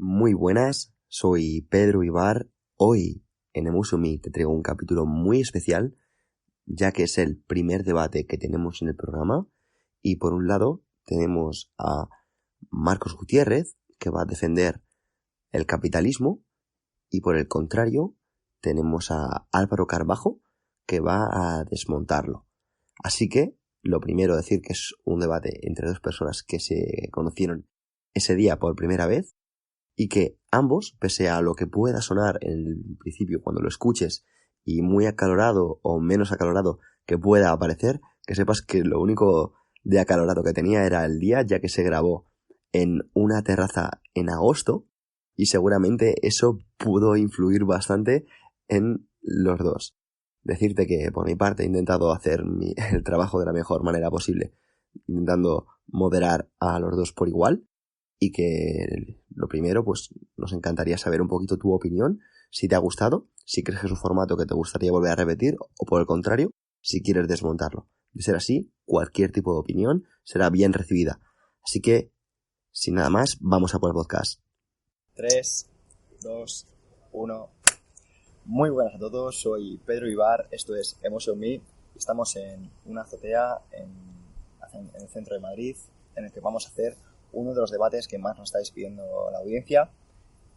Muy buenas, soy Pedro Ibar. Hoy en Emusumi te traigo un capítulo muy especial, ya que es el primer debate que tenemos en el programa. Y por un lado tenemos a Marcos Gutiérrez, que va a defender el capitalismo, y por el contrario tenemos a Álvaro Carbajo, que va a desmontarlo. Así que, lo primero, decir que es un debate entre dos personas que se conocieron ese día por primera vez, y que ambos, pese a lo que pueda sonar en el principio cuando lo escuches, y muy acalorado o menos acalorado que pueda aparecer, que sepas que lo único de acalorado que tenía era el día, ya que se grabó en una terraza en agosto, y seguramente eso pudo influir bastante en los dos. Decirte que por mi parte he intentado hacer el trabajo de la mejor manera posible, intentando moderar a los dos por igual, y que lo primero, pues nos encantaría saber un poquito tu opinión, si te ha gustado, si crees que es un formato que te gustaría volver a repetir, o por el contrario, si quieres desmontarlo. De ser así, cualquier tipo de opinión será bien recibida. Así que, sin nada más, vamos a por el podcast. 3, 2, 1. Muy buenas a todos, soy Pedro Ibar, esto es Emusumi. Estamos en una azotea en el centro de Madrid, en el que vamos a hacer uno de los debates que más nos estáis pidiendo la audiencia,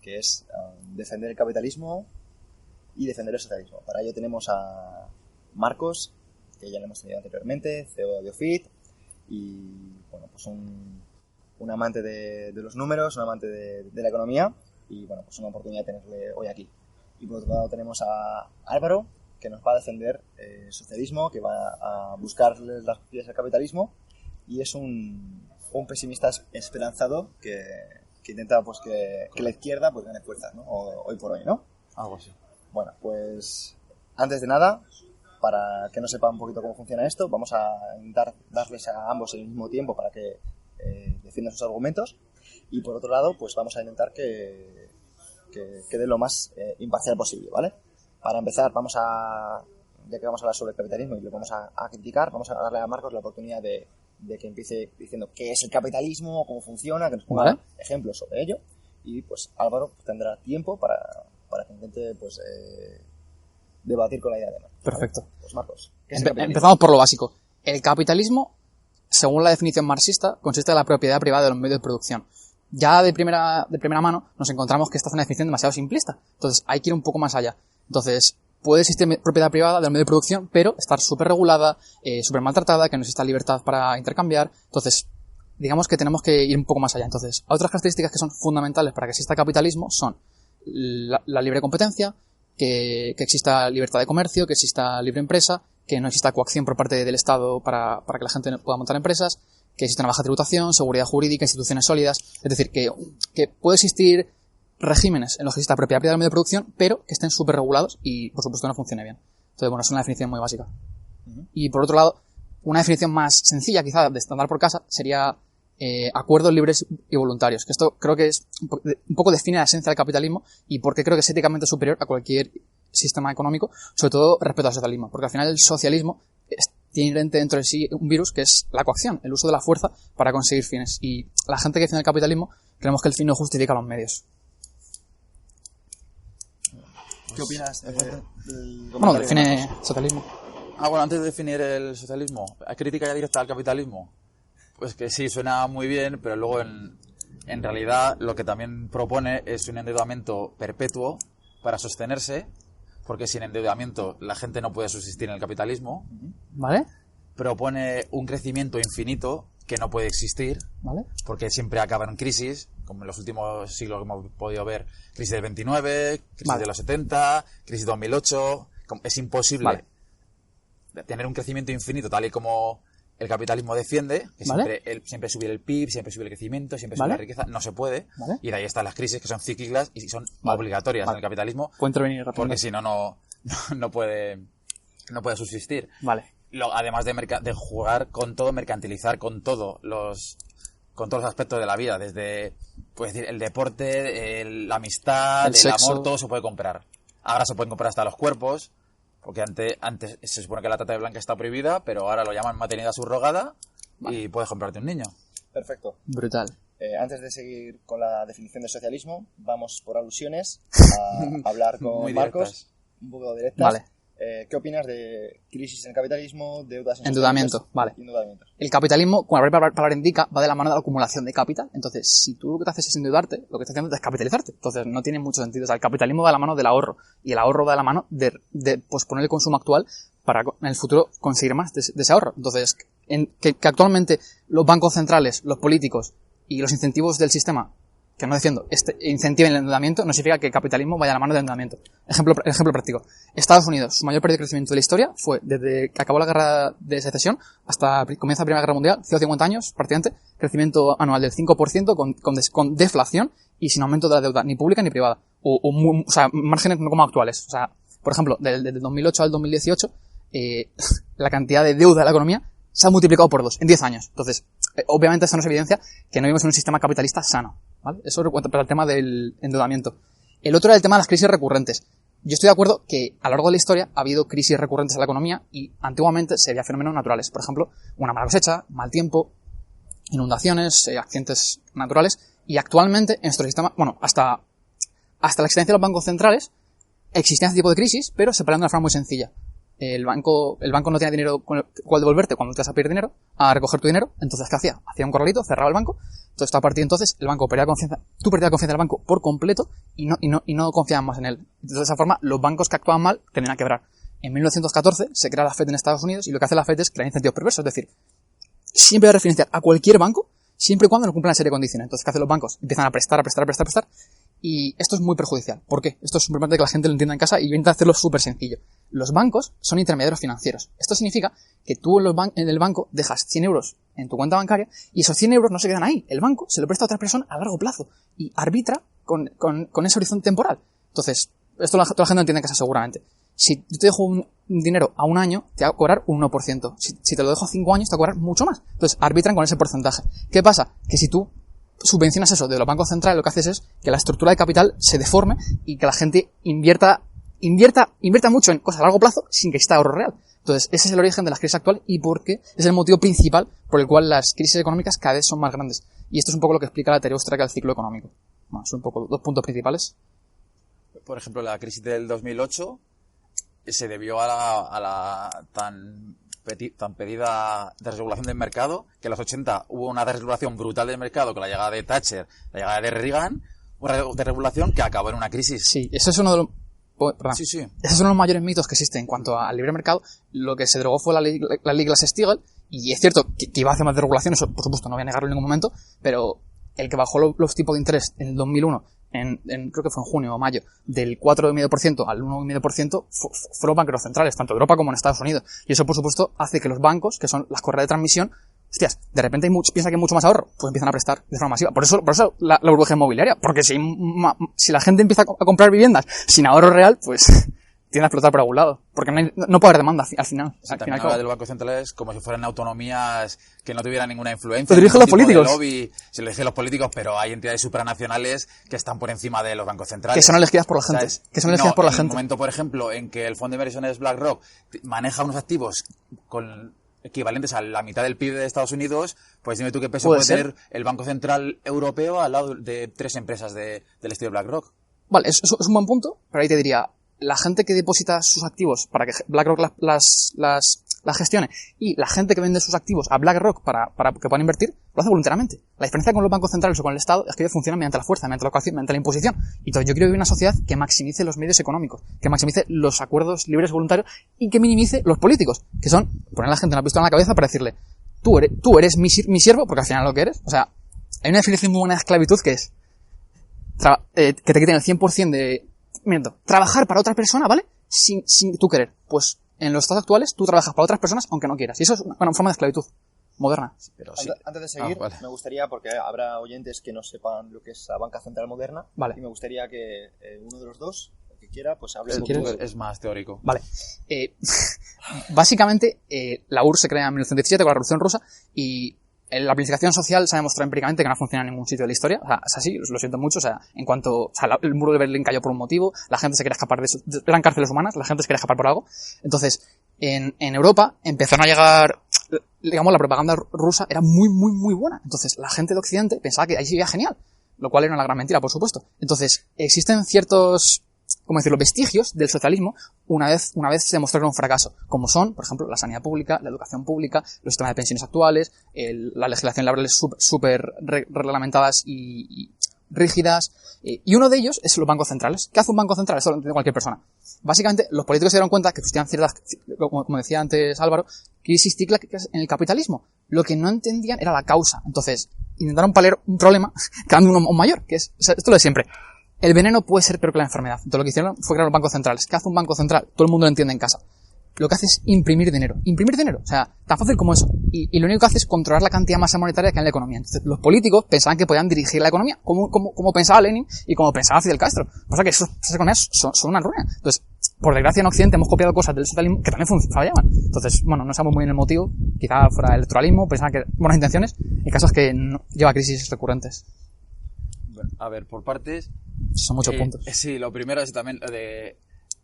que es defender el capitalismo y defender el socialismo. Para ello tenemos a Marcos, que ya lo hemos tenido anteriormente, CEO de Biofit, y bueno, pues un amante de los números, un amante de la economía, y bueno, pues una oportunidad de tenerle hoy aquí. Y por otro lado tenemos a Álvaro, que nos va a defender el socialismo, que va a buscar las pies al capitalismo, y es un pesimista esperanzado que intenta pues que la izquierda pues gane fuerzas, ¿no? Hoy por hoy, ¿no? Algo así. Bueno, pues antes de nada, para que no sepa un poquito cómo funciona esto, vamos a intentar darles a ambos el mismo tiempo para que defiendan sus argumentos, y por otro lado pues vamos a intentar que quede lo más imparcial posible, ¿vale? Para empezar, ya que vamos a hablar sobre el capitalismo y lo vamos a criticar, vamos a darle a Marcos la oportunidad de que empiece diciendo qué es el capitalismo, cómo funciona, que nos ponga ejemplos sobre ello, y pues Álvaro tendrá tiempo para que intente pues debatir con la idea de Marcos. Perfecto. ¿Vale? Pues Marcos, ¿qué es el capitalismo? Empezamos por lo básico. El capitalismo, según la definición marxista, consiste en la propiedad privada de los medios de producción. Ya de primera mano nos encontramos que esta es una definición demasiado simplista. Entonces hay que ir un poco más allá. Entonces puede existir propiedad privada del medio de producción, pero estar súper regulada, súper maltratada, que no exista libertad para intercambiar. Entonces, digamos que tenemos que ir un poco más allá. Entonces, otras características que son fundamentales para que exista capitalismo son la libre competencia, que exista libertad de comercio, que exista libre empresa, que no exista coacción por parte del Estado para que la gente pueda montar empresas, que exista una baja tributación, seguridad jurídica, instituciones sólidas. Es decir, que puede existir regímenes en los que exista propiedad privada del medio de producción, pero que estén súper regulados y, por supuesto, no funcione bien. Entonces, bueno, es una definición muy básica. Y, por otro lado, una definición más sencilla, quizá, de estándar por casa, sería acuerdos libres y voluntarios. Que esto creo que es un poco define la esencia del capitalismo y por qué creo que es éticamente superior a cualquier sistema económico, sobre todo respecto al socialismo. Porque al final el socialismo tiene dentro de sí un virus que es la coacción, el uso de la fuerza para conseguir fines. Y la gente que defiende el capitalismo creemos que el fin no justifica los medios. ¿Qué opinas? Bueno, define socialismo. Bueno, antes de definir el socialismo, ¿hay crítica ya directa al capitalismo? Pues que sí, suena muy bien, pero luego en realidad lo que también propone es un endeudamiento perpetuo para sostenerse, porque sin endeudamiento la gente no puede subsistir en el capitalismo. ¿Vale? Propone un crecimiento infinito que no puede existir, ¿vale? Porque siempre acaba en crisis, como en los últimos siglos que hemos podido ver, crisis del 29, crisis de los 70, crisis 2008. Es imposible tener un crecimiento infinito tal y como el capitalismo defiende, que siempre subir el PIB, siempre subir el crecimiento, siempre subir la riqueza. No se puede, y de ahí están las crisis que son cíclicas y son obligatorias en el capitalismo. Puede intervenir rápido. Porque si no, no puede subsistir. Vale. Además de jugar con todo, mercantilizar con todos los aspectos de la vida, desde pues el deporte, la amistad, el amor, todo se puede comprar. Ahora se pueden comprar hasta los cuerpos, porque antes se supone que la trata de blanca está prohibida, pero ahora lo llaman maternidad subrogada y puedes comprarte un niño. Perfecto. Brutal. Antes de seguir con la definición de socialismo, vamos por alusiones a hablar con Marcos, un poco directas. Vale. ¿Qué opinas de crisis en el capitalismo, deudas en endeudamiento? Vale. El capitalismo, como la propia palabra indica, va de la mano de la acumulación de capital. Entonces, si tú lo que te haces es endeudarte, lo que estás haciendo es descapitalizarte. Entonces, no tiene mucho sentido. O sea, el capitalismo va de la mano del ahorro. Y el ahorro va de la mano de posponer el consumo actual para en el futuro conseguir más de ese ahorro. Entonces, que actualmente los bancos centrales, los políticos y los incentivos del sistema, que no defiendo, incentiven el endeudamiento, no significa que el capitalismo vaya a la mano del endeudamiento. Ejemplo práctico. Estados Unidos, su mayor periodo de crecimiento de la historia fue desde que acabó la guerra de secesión hasta comienza la Primera Guerra Mundial, 150 años, prácticamente, crecimiento anual del 5% con deflación y sin aumento de la deuda, ni pública ni privada. O sea, márgenes no como actuales. O sea, por ejemplo, desde el 2008 al 2018, la cantidad de deuda de la economía se ha multiplicado por 2 en 10 años. Entonces, obviamente esto nos evidencia que no vivimos en un sistema capitalista sano, ¿vale? Eso para el tema del endeudamiento. El otro era el tema de las crisis recurrentes. Yo estoy de acuerdo que a lo largo de la historia ha habido crisis recurrentes en la economía y antiguamente se veía fenómenos naturales. Por ejemplo, una mala cosecha, mal tiempo, inundaciones, accidentes naturales. Y actualmente en nuestro sistema, bueno, hasta la existencia de los bancos centrales existía este tipo de crisis, pero se plantean de una forma muy sencilla. El banco no tenía dinero con el cual devolverte cuando te vas a pedir dinero, a recoger tu dinero. Entonces, ¿qué hacía? Hacía un corralito, cerraba el banco. Entonces, a partir de entonces, el banco perdía confianza. Tú perdías confianza en el banco por completo y no confiaban más en él. Entonces, de esa forma, los bancos que actuaban mal tenían que quebrar. En 1914 se crea la FED en Estados Unidos y lo que hace la FED es crear incentivos perversos. Es decir, siempre va a refinanciar a cualquier banco siempre y cuando no cumpla una serie de condiciones. Entonces, ¿qué hacen los bancos? Empiezan a prestar. Y esto es muy perjudicial. ¿Por qué? Esto es importante que la gente lo entienda en casa y yo intento hacerlo súper sencillo. Los bancos son intermediarios financieros. Esto significa que tú en el banco dejas 100 euros en tu cuenta bancaria y esos 100 euros no se quedan ahí. El banco se lo presta a otra persona a largo plazo y arbitra con ese horizonte temporal. Entonces, esto toda la gente lo entiende en casa seguramente. Si yo te dejo un dinero a un año, te va a cobrar un 1%. Si te lo dejo a 5 años, te va a cobrar mucho más. Entonces, arbitran con ese porcentaje. ¿Qué pasa? Que si tú subvencionas eso de los bancos centrales, lo que haces es que la estructura de capital se deforme y que la gente invierta mucho en cosas a largo plazo sin que exista ahorro real. Entonces, ese es el origen de las crisis actuales y por qué es el motivo principal por el cual las crisis económicas cada vez son más grandes. Y esto es un poco lo que explica la teoría austríaca del ciclo económico. Bueno, son un poco 2 puntos principales. Por ejemplo, la crisis del 2008 se debió a la tan pedida desregulación del mercado, que en los 80 hubo una desregulación brutal del mercado con la llegada de Thatcher, la llegada de Reagan, una desregulación que acabó en una crisis. Sí, eso es uno de los... Sí. Ese es uno de los mayores mitos que existen en cuanto al libre mercado. Lo que se derogó fue la ley Glass-Steagall, y es cierto que iba a hacer más desregulación, eso por supuesto no voy a negarlo en ningún momento, pero el que bajó los tipos de interés en el 2001, creo que fue en junio o mayo, del 4,5% al 1,5%, fueron banqueros centrales, tanto en Europa como en Estados Unidos. Y eso, por supuesto, hace que los bancos, que son las correas de transmisión, hostias, de repente piensa que hay mucho más ahorro, pues empiezan a prestar de forma masiva. Por eso la burbuja inmobiliaria, porque si la gente empieza a comprar viviendas sin ahorro real, pues tiende a explotar por algún lado, porque no puede haber demanda al final. Sí, también habla de los bancos centrales como si fueran autonomías que no tuvieran ninguna influencia. Se dirigen los políticos. Se lo dirigen los políticos, pero hay entidades supranacionales que están por encima de los bancos centrales. Que son elegidas por la gente. En el momento, por ejemplo, en que el fondo de inversiones BlackRock maneja unos activos equivalentes a la mitad del PIB de Estados Unidos, pues dime tú qué peso puede tener el Banco Central Europeo al lado de 3 empresas del estilo BlackRock. Vale, es un buen punto, pero ahí te diría, la gente que deposita sus activos para que BlackRock las gestione y la gente que vende sus activos a BlackRock para que puedan invertir, lo hace voluntariamente. La diferencia con los bancos centrales o con el Estado es que ellos funcionan mediante la fuerza, mediante la coacción, mediante la imposición. Y entonces yo quiero vivir en una sociedad que maximice los medios económicos, que maximice los acuerdos libres voluntarios y que minimice los políticos, que son poner a la gente una pistola en la cabeza para decirle, tú eres mi siervo, porque al final lo que eres. O sea, hay una definición muy buena de esclavitud que es que te quiten el 100% de... trabajar para otra persona, ¿vale? Sin tú querer. Pues en los estados actuales tú trabajas para otras personas aunque no quieras. Y eso es una forma de esclavitud moderna. Pero sí. Antes de seguir, vale. Me gustaría, porque habrá oyentes que no sepan lo que es la banca central moderna, vale. Y me gustaría que uno de los dos, el que quiera, pues hable un poco. Es más teórico. Vale. Básicamente, la URSS se crea en 1917 con la Revolución Rusa y la planificación social se ha demostrado empíricamente que no funciona en ningún sitio de la historia. O sea, es así, lo siento mucho. O sea, el muro de Berlín cayó por un motivo, la gente se quería escapar de eso. Eran cárceles humanas, la gente se quería escapar por algo. Entonces, en Europa empezaron a llegar digamos, la propaganda rusa era muy, muy, muy buena. Entonces, la gente de Occidente pensaba que ahí se iba genial, lo cual era una gran mentira, por supuesto. Entonces, existen ciertos, ¿cómo decirlo?, vestigios del socialismo una vez se demostraron un fracaso, como son, por ejemplo, la sanidad pública, la educación pública, los sistemas de pensiones actuales, la legislación laboral súper reglamentadas y rígidas, y uno de ellos es los bancos centrales. ¿Qué hace un banco central? Eso lo entiende cualquier persona. Básicamente, los políticos se dieron cuenta que existían ciertas, como decía antes Álvaro, crisis cíclicas en el capitalismo. Lo que no entendían era la causa. Entonces, intentaron paliar un problema creando uno mayor, que es, o sea, esto es lo de siempre. El veneno puede ser peor que la enfermedad. Entonces lo que hicieron fue crear los bancos centrales. ¿Qué hace un banco central? Todo el mundo lo entiende en casa. Lo que hace es imprimir dinero. Imprimir dinero. O sea, tan fácil como eso. Y lo único que hace es controlar la cantidad de masa monetaria que hay en la economía. Entonces, los políticos pensaban que podían dirigir la economía, como pensaba Lenin y como pensaba Fidel Castro. Pasa que esas economías son una ruina. Entonces, por desgracia en Occidente hemos copiado cosas del socialismo que también fallaban. Entonces, bueno, no sabemos muy bien el motivo. Quizá fuera el electoralismo, pensaban que buenas intenciones. El caso es que lleva a crisis recurrentes. Bueno, a ver, por partes. Son muchos puntos. Sí, lo primero es también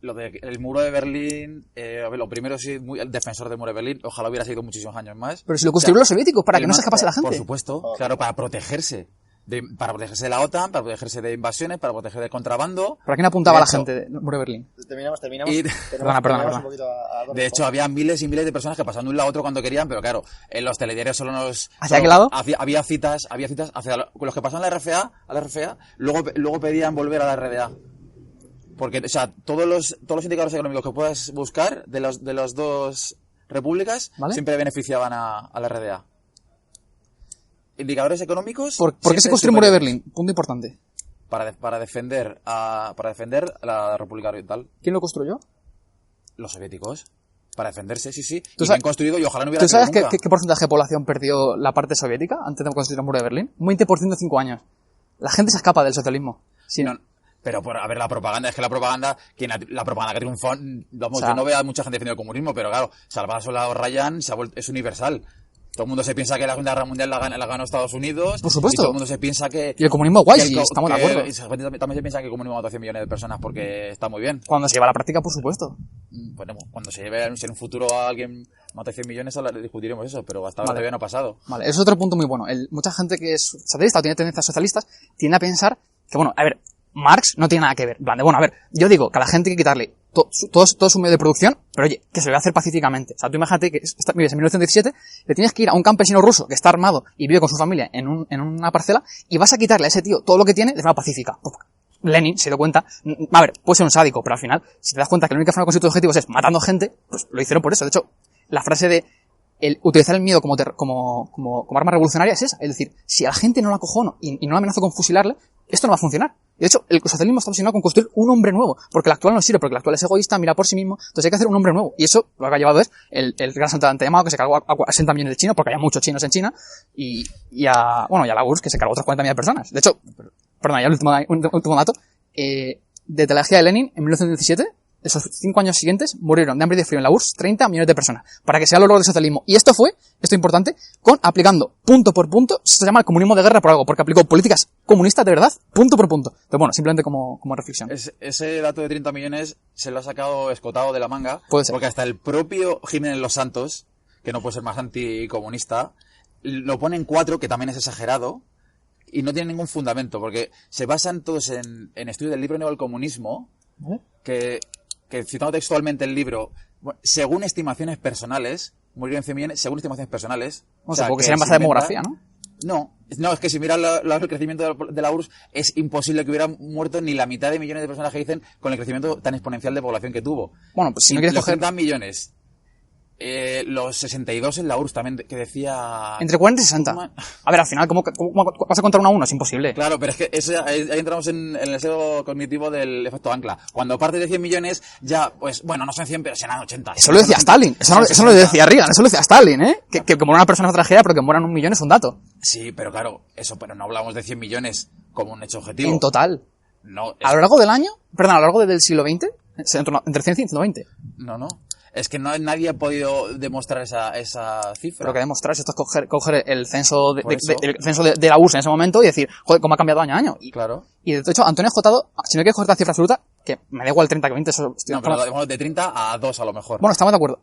lo de el muro de Berlín. A ver, lo primero sí, muy el defensor del muro de Berlín. Ojalá hubiera sido muchísimos años más. Pero si lo construyeron los soviéticos para que no se escapase la gente. Por supuesto, claro, para protegerse. Para protegerse de la OTAN, para protegerse de invasiones, para proteger del contrabando. ¿Para quién apuntaba la gente del muro de Berlín? Terminamos. Perdona. Un poquito a de hecho, había miles y miles de personas que pasaban de un lado a otro cuando querían, pero claro, en los telediarios solo nos... ¿Hacia qué lado? Había citas hacia los que pasaban a la RFA, luego pedían volver a la RDA. Porque, o sea, todos los indicadores económicos que puedas buscar de las dos repúblicas, ¿vale?, siempre beneficiaban a la RDA. Indicadores económicos. ¿Por qué se construyó el muro de Berlín? Punto importante. Para defender a la República Oriental. ¿Quién lo construyó? Los soviéticos. Para defenderse, sí. Y bien construido, y ojalá no hubiera. ¿Tú sabes nunca. qué porcentaje de población perdió la parte soviética antes de construir el muro de Berlín? Un 20% en 5 años. La gente se escapa del socialismo. Sí. No, pero a ver, la propaganda que la propaganda que triunfó, vamos, o sea, yo no veo a mucha gente defendiendo el comunismo, pero claro, Salvador Solá o Ryan es universal. Todo el mundo se piensa que la Segunda Guerra Mundial la ganó Estados Unidos. Por supuesto. Y todo el mundo se piensa que... Y el comunismo guay, sí, estamos de acuerdo. También se piensa que el comunismo mató a 100 millones de personas porque está muy bien. Cuando se lleva a la práctica, por supuesto. Bueno, cuando se lleve en un futuro a alguien mata 100 millones, discutiremos eso, pero hasta ahora todavía no ha pasado. Vale, eso es otro punto muy bueno. Mucha gente que es socialista o tiene tendencias socialistas tiende a pensar que, bueno, a ver, Marx no tiene nada que ver. Bueno, a ver, yo digo que a la gente hay que quitarle todo su medio de producción, pero oye, que se lo va a hacer pacíficamente. O sea, tú imagínate que vives en 1917, le tienes que ir a un campesino ruso que está armado y vive con su familia en una parcela y vas a quitarle a ese tío todo lo que tiene de forma pacífica. Lenin se dio cuenta, a ver, puede ser un sádico, pero al final, si te das cuenta que la única forma de conseguir tus objetivos es matando gente, pues lo hicieron por eso. De hecho, la frase de utilizar el miedo como arma revolucionaria es esa. Es decir, si a la gente no la acojono y no la amenazo con fusilarle, esto no va a funcionar. De hecho, el socialismo está obsesionado con construir un hombre nuevo, porque el actual no sirve, porque el actual es egoísta, mira por sí mismo, entonces hay que hacer un hombre nuevo. Y eso lo que ha llevado es el gran saltante de Mao, que se cargó a 60 millones de chinos, porque había muchos chinos en China, y a la URSS, que se cargó a otras 40 millones de personas. De hecho, perdón, ya el último dato, de la de Lenin, en 1917, esos 5 años siguientes, murieron de hambre y de frío en la URSS 30 millones de personas, para que sea el logro del socialismo. Y esto importante, aplicando punto por punto, se llama el comunismo de guerra por algo, porque aplicó políticas comunistas de verdad, punto por punto. Pero bueno, simplemente como reflexión. Ese dato de 30 millones se lo ha sacado escotado de la manga, puede ser, porque hasta el propio Jiménez Los Santos, que no puede ser más anticomunista, lo pone en 4, que también es exagerado, y no tiene ningún fundamento, porque se basan todos en estudios del libro Negro del Comunismo, que citando textualmente el libro, según estimaciones personales, murieron 100 millones, según estimaciones personales. O sea, porque sería en base a demografía, ¿no? No, es que si miras el crecimiento de la URSS, es imposible que hubiera muerto ni la mitad de millones de personas que dicen con el crecimiento tan exponencial de población que tuvo. Bueno, pues si no quieres los coger 30 millones, los 62 en la URSS también, que decía... Entre 40 y 60. A ver, al final, ¿cómo vas a contar 1 a 1? Es imposible. Claro, pero es que eso, ahí entramos en el sesgo cognitivo del efecto ancla. Cuando parte de 100 millones, ya, pues, bueno, no son 100, pero serán 80. Eso lo decía Stalin. Eso no lo decía Reagan, eso lo decía Stalin, ¿eh? Que muera una persona es una tragedia, pero que mueran 1 millón es un dato. Sí, pero claro, pero no hablamos de 100 millones como un hecho objetivo. En total. No. A lo largo del año, a lo largo del siglo XX, entre 100 y 120. No. Es que nadie ha podido demostrar esa cifra. Pero que demostrar, esto es coger el censo de la URSS en ese momento y decir, joder, cómo ha cambiado año a año. Claro. Y de hecho, Antonio Escotado, si no quieres coger la cifra absoluta, que me da igual 30 que 20, eso... No, pero de 30 a 2 a lo mejor. Bueno, estamos de acuerdo.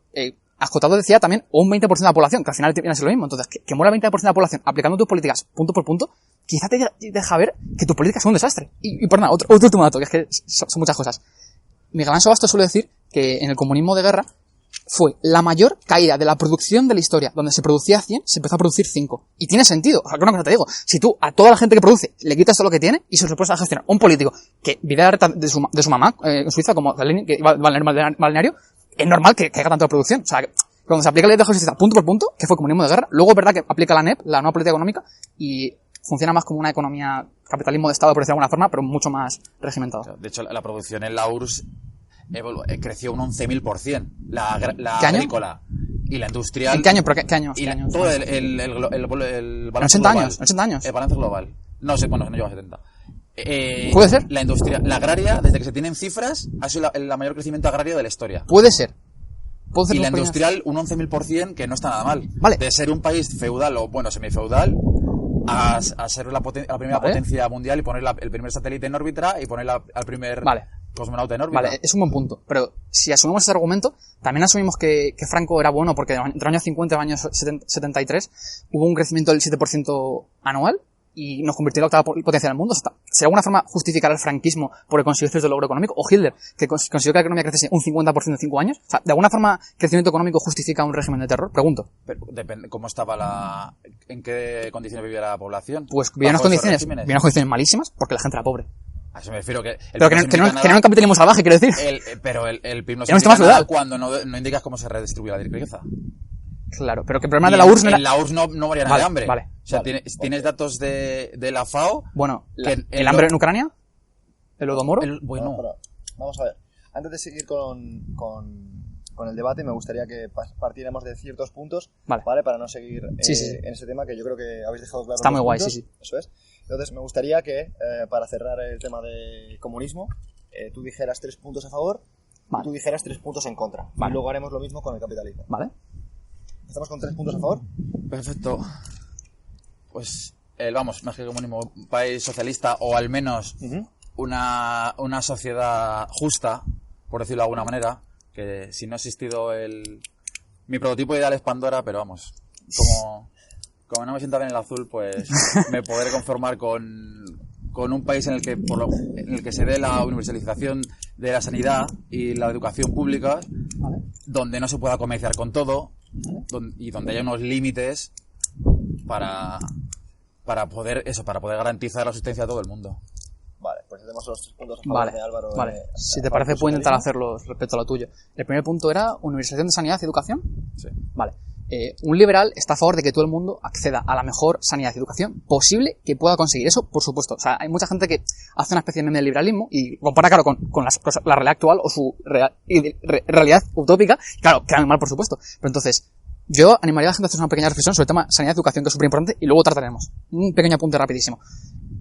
Acotado decía también un 20% de la población, que al final viene a ser lo mismo. Entonces, que muera el 20% de la población aplicando tus políticas punto por punto, quizá te deja ver que tus políticas son un desastre. Y por nada, otro último dato, que es que son muchas cosas. Miguel Ángel Bastos suele decir que en el comunismo de guerra fue la mayor caída de la producción de la historia. Donde se producía 100, se empezó a producir 5. Y tiene sentido. O sea, que una cosa te digo. Si tú a toda la gente que produce le quitas todo lo que tiene y se lo pones a gestionar un político que vive de su mamá en Suiza, como que iba al balneario, es normal que caiga tanto de producción. O sea, cuando se aplica la ley de justicia punto por punto, que fue comunismo de guerra, luego es verdad que aplica la NEP, la nueva política económica, y funciona más como una economía, capitalismo de Estado, por decirlo de alguna forma, pero mucho más regimentado. De hecho, la producción en la URSS creció un 11.000%. La ¿Qué año? agrícola y la industrial. ¿En qué año? ¿Pero qué año? Y todo el balance 80 global. años, 80 años. El balance global. No sé, bueno, no lleva 70. ¿Puede ser? La industria, la agraria, desde que se tienen cifras, ha sido la mayor crecimiento agrario de la historia. Puede ser. Y la industrial, un 11.000%, que no está nada mal. Vale. De ser un país feudal o, bueno, semifeudal, a ser la primera potencia mundial y poner el primer satélite en órbita y poner al primer cosmonauta en órbita. Vale, es un buen punto. Pero si asumimos ese argumento, también asumimos que Franco era bueno porque entre los años 50 y los años 73 hubo un crecimiento del 7% anual y nos convirtió en la octava potencia del mundo. O sea, si de alguna forma justificar el franquismo porque consiguió cierto logro económico, o Hitler, que consiguió que la economía creciese un 50% en 5 años, o sea, ¿de alguna forma crecimiento económico justifica un régimen de terror? Pregunto. Pero depende cómo estaba en qué condiciones vivía la población. Pues vivía en unas condiciones malísimas porque la gente era pobre. A eso me refiero que... Pero que no era un capitalismo salvaje, quiero decir. Pero el PIB no se significa cuando no indicas cómo se redistribuye la riqueza. Claro, pero que el problema de la URSS no era... En la URSS no moría nadie de hambre. Vale. O sea, tienes datos de la FAO... Bueno, ¿el hambre en Ucrania? ¿El Holodomoro? Bueno, vamos a ver. Antes de seguir con el debate, me gustaría que partiéramos de ciertos puntos, ¿vale? Para no seguir en ese tema, que yo creo que habéis dejado claro. Está muy guay, sí. Eso es. Entonces, me gustaría que, para cerrar el tema de comunismo, tú dijeras 3 puntos a favor y tú dijeras 3 puntos en contra. Y luego haremos lo mismo con el capitalismo. Vale. ¿Estamos con 3 puntos a favor? Perfecto. Pues, más que comunismo, un país socialista o al menos una sociedad justa, por decirlo de alguna manera, que si no ha existido mi prototipo ideal es Pandora, pero vamos, como no me sienta bien el azul, pues me podré conformar con un país en el que se dé la universalización de la sanidad y la educación pública, donde no se pueda comerciar con todo, y donde haya unos límites para poder garantizar la subsistencia a todo el mundo. Vale, pues tenemos los 3 puntos a favor de Álvaro. Vale, si te parece puedo intentar hacerlo respecto a lo tuyo. El primer punto era universalización de sanidad y educación. Sí. Vale. Un liberal está a favor de que todo el mundo acceda a la mejor sanidad y educación posible que pueda conseguir. Eso, por supuesto. O sea, hay mucha gente que hace una especie de meme del liberalismo y compara, claro, con la realidad actual o su realidad utópica. Claro, queda muy mal, por supuesto. Pero entonces, yo animaría a la gente a hacer una pequeña reflexión sobre el tema sanidad y educación, que es súper importante, y luego trataremos. Un pequeño apunte rapidísimo.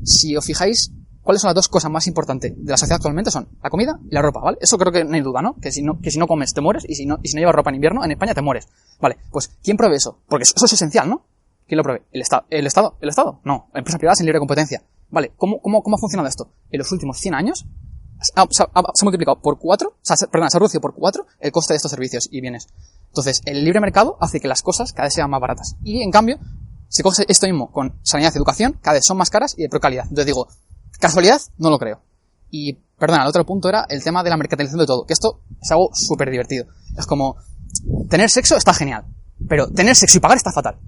Si os fijáis, ¿cuáles son las 2 cosas más importantes de la sociedad actualmente? Son la comida y la ropa, ¿vale? Eso creo que no hay duda, ¿no? Que si no comes te mueres, y si no llevas ropa en invierno, en España te mueres. Vale, pues ¿quién provee eso? Porque eso es esencial, ¿no? ¿Quién lo provee? ¿El Estado? ¿El Estado? No. Empresas privadas en libre competencia. Vale, ¿cómo ha funcionado esto? En los últimos 100 años se ha multiplicado por 4, se ha reducido por 4 el coste de estos servicios y bienes. Entonces, el libre mercado hace que las cosas cada vez sean más baratas. Y, en cambio, se coge esto mismo con sanidad y educación, cada vez son más caras y de peor calidad. Entonces digo, ¿casualidad? No lo creo. Y, perdona, el otro punto era el tema de la mercantilización de todo, que esto es algo súper divertido. Es como, tener sexo está genial, pero tener sexo y pagar está fatal.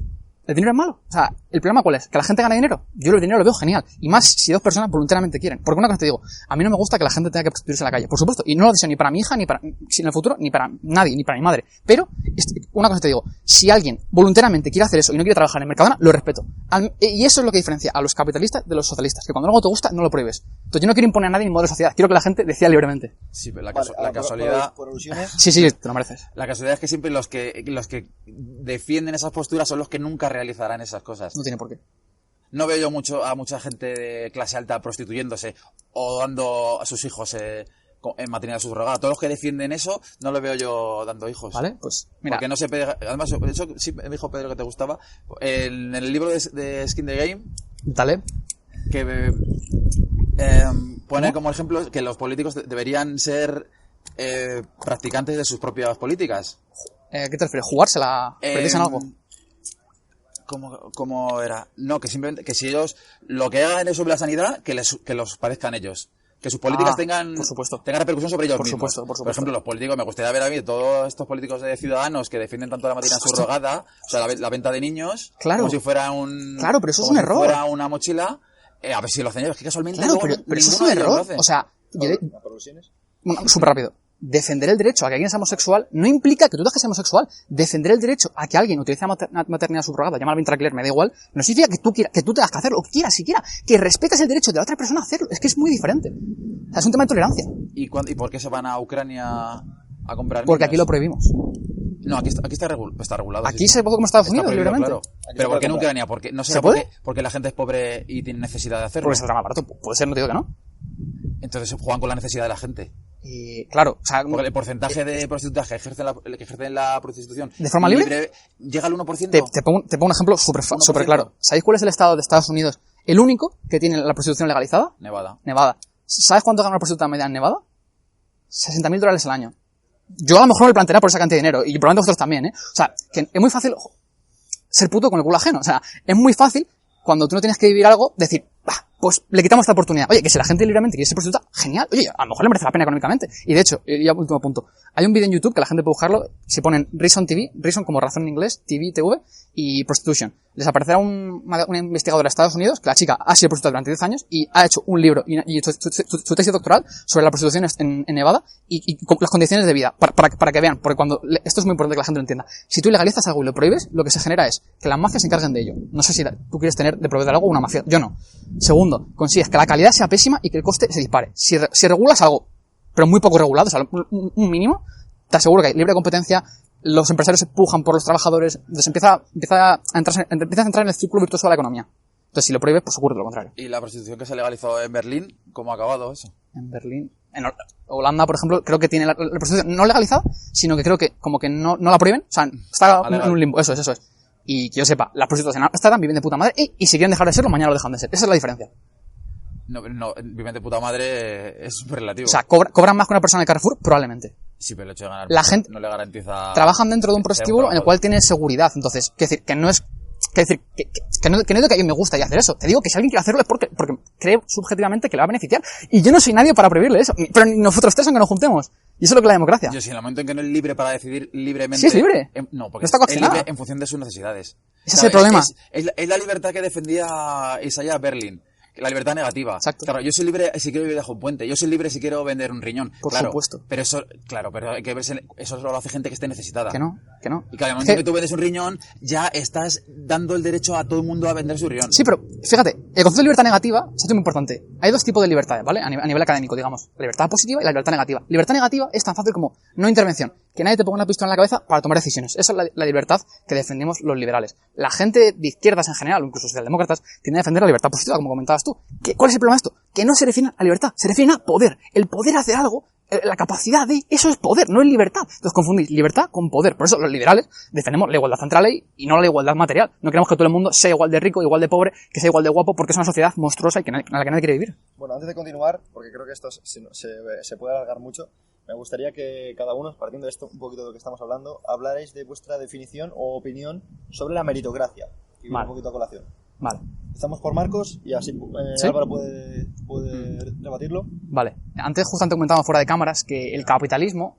¿El dinero es malo? O sea, ¿el problema cuál es? ¿Que la gente gane dinero? Yo el dinero lo veo genial. Y más si 2 personas voluntariamente quieren. Porque una cosa te digo, a mí no me gusta que la gente tenga que prostituirse en la calle. Por supuesto. Y no lo deseo ni para mi hija, ni en el futuro, ni para nadie, ni para mi madre. Pero, una cosa te digo, si alguien voluntariamente quiere hacer eso y no quiere trabajar en el Mercadona, lo respeto. Y eso es lo que diferencia a los capitalistas de los socialistas. Que cuando algo te gusta, no lo prohíbes. Entonces yo no quiero imponer a nadie mi modelo de sociedad. Quiero que la gente decida libremente. Sí, pero la casualidad... Por alusiones. Sí, te lo mereces. La casualidad es que siempre los que defienden esas posturas son los que nunca realizarán esas cosas. No tiene por qué. No veo yo a mucha gente de clase alta prostituyéndose o dando a sus hijos en maternidad subrogada. Todos los que defienden eso, no lo veo yo dando hijos. Vale, pues mira. Porque no se pega. Además, eso sí me dijo Pedro que te gustaba. En el libro de Skin the Game. Dale. Que pone como ejemplo que los políticos deberían ser practicantes de sus propias políticas. ¿Qué te refieres? ¿Jugársela? ¿Perderse en algo? ¿Cómo era? No, que simplemente, que si ellos, lo que hagan sobre la sanidad, que los padezcan ellos. Que sus políticas tengan repercusión sobre ellos mismos. Por ejemplo, los políticos, me gustaría ver a mí todos estos políticos de Ciudadanos que defienden tanto la maternidad subrogada, o sea, la venta de niños, como si fuera Claro, pero eso es un error. Como si fuera una mochila, a ver si lo hacen ellos, que casualmente... Claro, pero eso es un error. O sea, súper rápido. Defender el derecho a que alguien sea homosexual no implica que tú dejes ser homosexual. Defender el derecho a que alguien utilice la maternidad subrogada, llámalo intraclear, me da igual, no significa que tú tengas que hacerlo, o que quieras siquiera, que respetes el derecho de la otra persona a hacerlo. Es que es muy diferente. O sea, es un tema de tolerancia. ¿Y por qué se van a Ucrania a comprar Porque niños? aquí lo prohibimos. No, aquí está regulado. Aquí se puede como Estados Unidos, libremente. Claro. Pero ¿por qué en Ucrania? Porque no sé porque la gente es pobre y tiene necesidad de hacerlo. Porque se trama barato. Puede ser, no te digo que no. Entonces juegan con la necesidad de la gente. Claro, o sea, porque el porcentaje de prostitutas que ejercen la prostitución de forma libre llega al 1%. Te pongo un ejemplo súper claro. ¿Sabéis cuál es el estado de Estados Unidos? El único que tiene la prostitución legalizada. Nevada. ¿Sabes cuánto gana una prostituta media en Nevada? $60,000 al año. Yo a lo mejor no me plantearía por esa cantidad de dinero, y probablemente vosotros también, ¿eh? O sea, que es muy fácil ser puto con el culo ajeno. O sea, es muy fácil, cuando tú no tienes que vivir algo, decir, pues le quitamos esta oportunidad. Oye, que si la gente libremente quiere ser prostituta, genial. Oye, a lo mejor le merece la pena económicamente. Y de hecho, ya último punto. Hay un vídeo en YouTube que la gente puede buscarlo, si ponen Reason TV, Reason como razón en inglés, TV, y Prostitution. Les aparecerá una investigadora de Estados Unidos, que la chica ha sido prostituta durante 10 años y ha hecho un libro y su tesis doctoral sobre la prostitución en Nevada y las condiciones de vida, para que vean, porque esto es muy importante que la gente lo entienda. Si tú legalizas algo y lo prohíbes, lo que se genera es que las mafias se encarguen de ello. No sé si tú quieres tener de proveer algo una mafia, yo no. Segundo, consigues que la calidad sea pésima y que el coste se dispare. Si regulas algo, pero muy poco regulado, o sea, un mínimo, te aseguro que hay libre competencia, los empresarios se pujan por los trabajadores, entonces empieza a entrar en el círculo virtuoso de la economía. Entonces, si lo prohíbes, pues ocurre lo contrario. ¿Y la prostitución que se legalizó en Berlín, cómo ha acabado eso? En Berlín. En Holanda, por ejemplo, creo que tiene la prostitución no legalizada, sino que creo que como que no la prohíben, o sea, está en un limbo. Eso es. Y que yo sepa, las prostitutas en Amsterdam viven de puta madre y si quieren dejar de serlo, mañana lo dejan de ser. Esa es la diferencia. No, viven de puta madre es súper relativo. O sea, cobran más que una persona de Carrefour, probablemente. Sí, pero el hecho de ganar la gente no le garantiza... Trabajan dentro de un prostíbulo en el cual tiene seguridad. Entonces, quiero decir, que no es... Que no digo que a mí me gusta y hacer eso. Te digo que si alguien quiere hacerlo es porque cree subjetivamente que le va a beneficiar. Y yo no soy nadie para prohibirle eso. Pero ni nosotros tres, aunque nos juntemos. Y eso es lo que es la democracia. Yo sí, en el momento en que no es libre para decidir libremente... Sí, es libre. No, porque no está es libre en función de sus necesidades. Ese es el problema. Es la libertad que defendía Isaiah Berlin. La libertad negativa. Exacto. Claro, yo soy libre si quiero vivir bajo un puente. Yo soy libre si quiero vender un riñón. Por supuesto. Pero hay que verse, eso lo hace gente que esté necesitada. Que no. Y cada momento que tú vendes un riñón, ya estás dando el derecho a todo el mundo a vender su riñón. Sí, pero fíjate, el concepto de libertad negativa es muy importante. Hay dos tipos de libertades, ¿vale? A nivel académico, digamos. La libertad positiva y la libertad negativa. Libertad negativa es tan fácil como no intervención. Que nadie te ponga una pistola en la cabeza para tomar decisiones. Esa es la libertad que defendemos los liberales. La gente de izquierdas en general, o incluso socialdemócratas, tiene que defender la libertad positiva, como comentabas tú. ¿Cuál es el problema de esto? Que no se refiere a libertad, se refiere a poder. El poder hacer algo, la capacidad de... Eso es poder, no es libertad. Entonces confundís libertad con poder. Por eso los liberales defendemos la igualdad ante la ley y no la igualdad material. No queremos que todo el mundo sea igual de rico, igual de pobre, que sea igual de guapo, porque es una sociedad monstruosa y a la que nadie quiere vivir. Bueno, antes de continuar, porque creo que esto se puede alargar mucho, me gustaría que cada uno, partiendo de esto un poquito de lo que estamos hablando, hablarais de vuestra definición o opinión sobre la meritocracia, que viene un poquito a colación. Vale. Estamos por Marcos y así ¿Sí? Álvaro puede rebatirlo. Vante comentábamos fuera de cámaras que el capitalismo,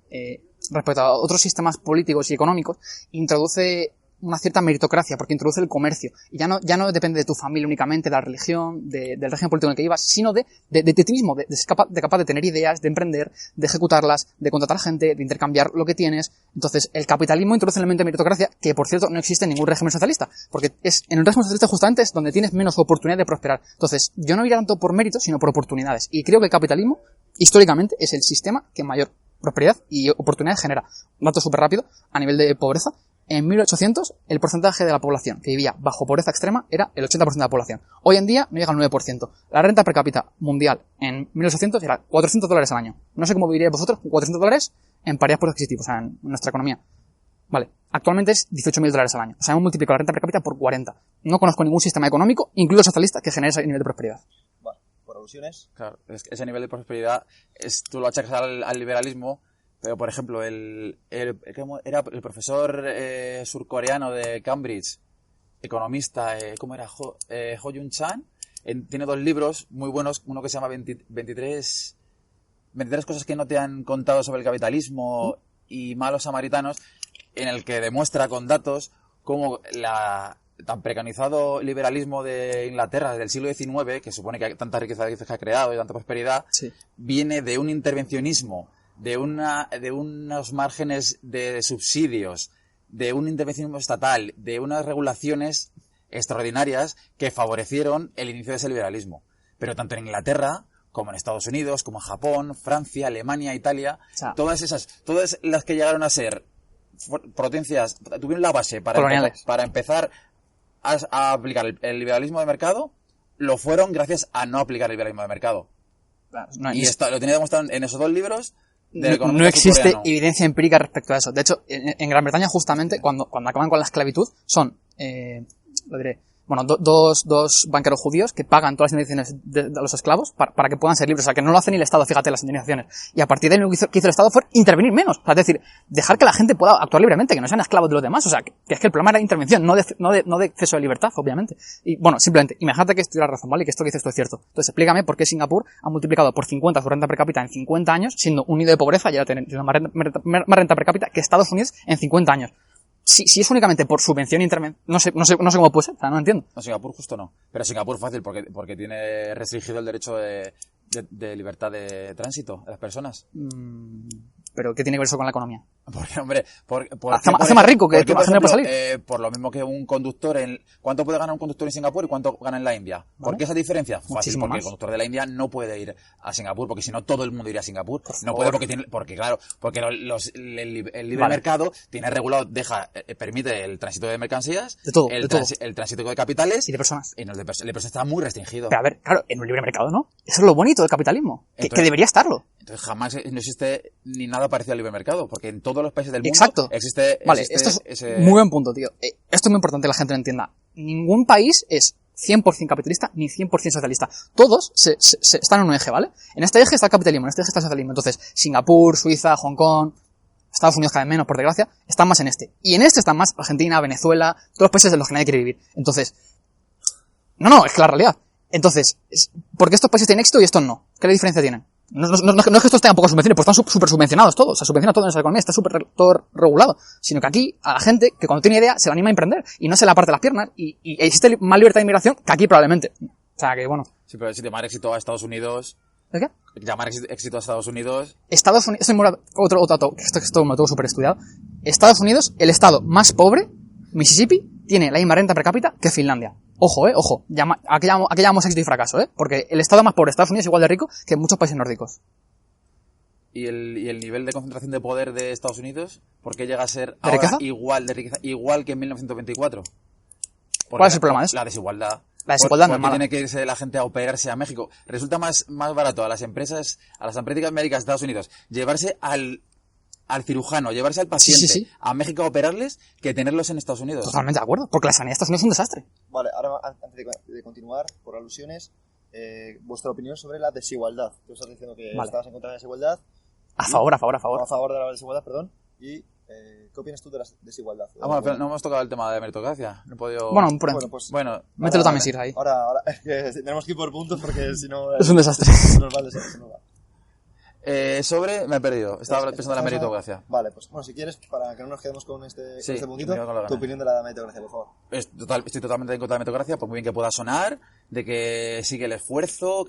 respecto a otros sistemas políticos y económicos, introduce una cierta meritocracia, porque introduce el comercio. Y ya no depende de tu familia únicamente, de la religión, del régimen político en el que vivas, sino de ti mismo, de ser capaz de tener ideas, de emprender, de ejecutarlas, de contratar gente, de intercambiar lo que tienes. Entonces, el capitalismo introduce el elemento de meritocracia, que por cierto no existe en ningún régimen socialista, porque en el régimen socialista justamente es donde tienes menos oportunidad de prosperar. Entonces, yo no iría tanto por méritos, sino por oportunidades. Y creo que el capitalismo, históricamente, es el sistema que mayor prosperidad y oportunidades genera. Un dato súper rápido, a nivel de pobreza. En 1800, el porcentaje de la población que vivía bajo pobreza extrema era el 80% de la población. Hoy en día no llega al 9%. La renta per cápita mundial en 1800 era $400 al año. No sé cómo viviríais vosotros con $400 en paridad por adquisitivo, o sea, en nuestra economía. Vale. Actualmente es $18.000 al año. O sea, hemos multiplicado la renta per cápita por 40. No conozco ningún sistema económico, incluso socialista, que genere ese nivel de prosperidad. Vale. ¿Por alusiones? Claro, ese nivel de prosperidad tú lo achacas al liberalismo, Pero, por ejemplo, ¿cómo era el profesor surcoreano de Cambridge, economista, ¿cómo era? Ho Young Chan, tiene 2 libros muy buenos, uno que se llama 23 cosas que no te han contado sobre el capitalismo y malos samaritanos, en el que demuestra con datos cómo tan preconizado liberalismo de Inglaterra desde el siglo XIX, que supone que tanta riqueza que ha creado y tanta prosperidad, viene de un intervencionismo, de unos márgenes de subsidios, de un intervencionismo estatal, de unas regulaciones extraordinarias que favorecieron el inicio de ese liberalismo. Pero tanto en Inglaterra como en Estados Unidos, como en Japón, Francia, Alemania, Italia, todas las que llegaron a ser potencias, tuvieron la base para empezar a aplicar el liberalismo de mercado, lo fueron gracias a no aplicar el liberalismo de mercado. Y esto lo tenía demostrado en esos 2 libros. No existe evidencia empírica respecto a eso. De hecho, en Gran Bretaña, justamente, cuando acaban con la esclavitud, son, lo diré, bueno, dos banqueros judíos que pagan todas las indemnizaciones de los esclavos para que puedan ser libres. O sea, que no lo hace ni el Estado, fíjate, las indemnizaciones. Y a partir de ahí lo que hizo el Estado fue intervenir menos. O sea, es decir, dejar que la gente pueda actuar libremente, que no sean esclavos de los demás. O sea, que es que el problema era intervención, no de exceso de libertad, obviamente. Y bueno, simplemente, imagínate que estoy la razón, ¿vale? Y que esto que dices esto es cierto. Entonces, explícame por qué Singapur ha multiplicado por 50 su renta per cápita en 50 años, siendo un nido de pobreza, ya teniendo más renta per cápita que Estados Unidos en 50 años. Si es únicamente por subvención intervención, no sé cómo puede ser, o sea, no entiendo. No, Singapur justo no. Pero Singapur fácil porque tiene restringido el derecho de libertad de tránsito de las personas. ¿Pero qué tiene que ver eso con la economía? Porque, hombre, hace más rico que más gente puede salir. Por lo mismo que un conductor ¿cuánto puede ganar un conductor en Singapur y cuánto gana en la India? ¿Vale? ¿Por qué esa diferencia? Fácil, porque el conductor de la India no puede ir a Singapur, porque si no todo el mundo iría a Singapur. No puede porque el libre mercado tiene regulado, permite el tránsito de mercancías, el tránsito de capitales y de personas. Y el de personas está muy restringido. Pero a ver, claro, en un libre mercado, ¿no? Eso es lo bonito del capitalismo, que debería estarlo. Entonces jamás no existe ni nada parecido al libre mercado, porque en todos los países del mundo existe esto es muy buen punto, tío. Esto es muy importante que la gente lo entienda. Ningún país es 100% capitalista ni 100% socialista. Todos están en un eje, ¿vale? En este eje está el capitalismo, en este eje está el socialismo. Entonces, Singapur, Suiza, Hong Kong, Estados Unidos cada vez menos, por desgracia, están más en este. Y en este están más Argentina, Venezuela, todos los países en los que nadie quiere vivir. Entonces, no, es que la realidad. Entonces, ¿por qué estos países tienen éxito y estos no? ¿Qué diferencia tienen? No es que estos tengan pocas subvenciones, pues están súper subvencionados todos. O sea, subvenciona todo en esa economía, está súper todo regulado. Sino que aquí, a la gente, que cuando tiene idea, se la anima a emprender. Y no se la parte de las piernas. Y existe más libertad de inmigración que aquí probablemente. O sea, que bueno. Sí, pero si llamar éxito a Estados Unidos... ¿De qué? Llamar éxito a Estados Unidos... Estados Unidos... Otro dato, que esto me lo tengo súper estudiado. Estados Unidos, el estado más pobre, Mississippi, tiene la misma renta per cápita que Finlandia. Ojo, ojo. Aquí llamamos éxito y fracaso, porque el estado más pobre de Estados Unidos es igual de rico que muchos países nórdicos. ¿Y el nivel de concentración de poder de Estados Unidos? ¿Por qué llega a ser ahora igual que en 1924? ¿Cuál es el problema de eso? La desigualdad. La desigualdad no es mala. mala. Tiene que irse la gente a operarse a México. Resulta más barato a las empresas, a las empresas médicas de Estados Unidos, llevarse al cirujano, llevarse al paciente a México a operarles que tenerlos en Estados Unidos. Totalmente de acuerdo, porque la sanidad de Estados Unidos es un desastre. Vale, ahora antes de continuar, por alusiones, vuestra opinión sobre la desigualdad. Tú estás diciendo que estabas en contra de la desigualdad. A favor. A favor de la desigualdad, perdón. Y ¿qué opinas tú de la desigualdad? Bueno, pero no hemos tocado el tema de meritocracia. No he podido... Bueno, mételo también, Sir, ahí. Ahora, es que tenemos que ir por puntos porque si no... es un desastre. Nos va el desastre, no va. Me he perdido. Estaba pensando en la meritocracia. Vale, pues bueno, si quieres, para que no nos quedemos con este puntito, tu opinión de la meritocracia, por favor. Estoy totalmente en contra de la meritocracia, por muy bien que pueda sonar, de que sigue el esfuerzo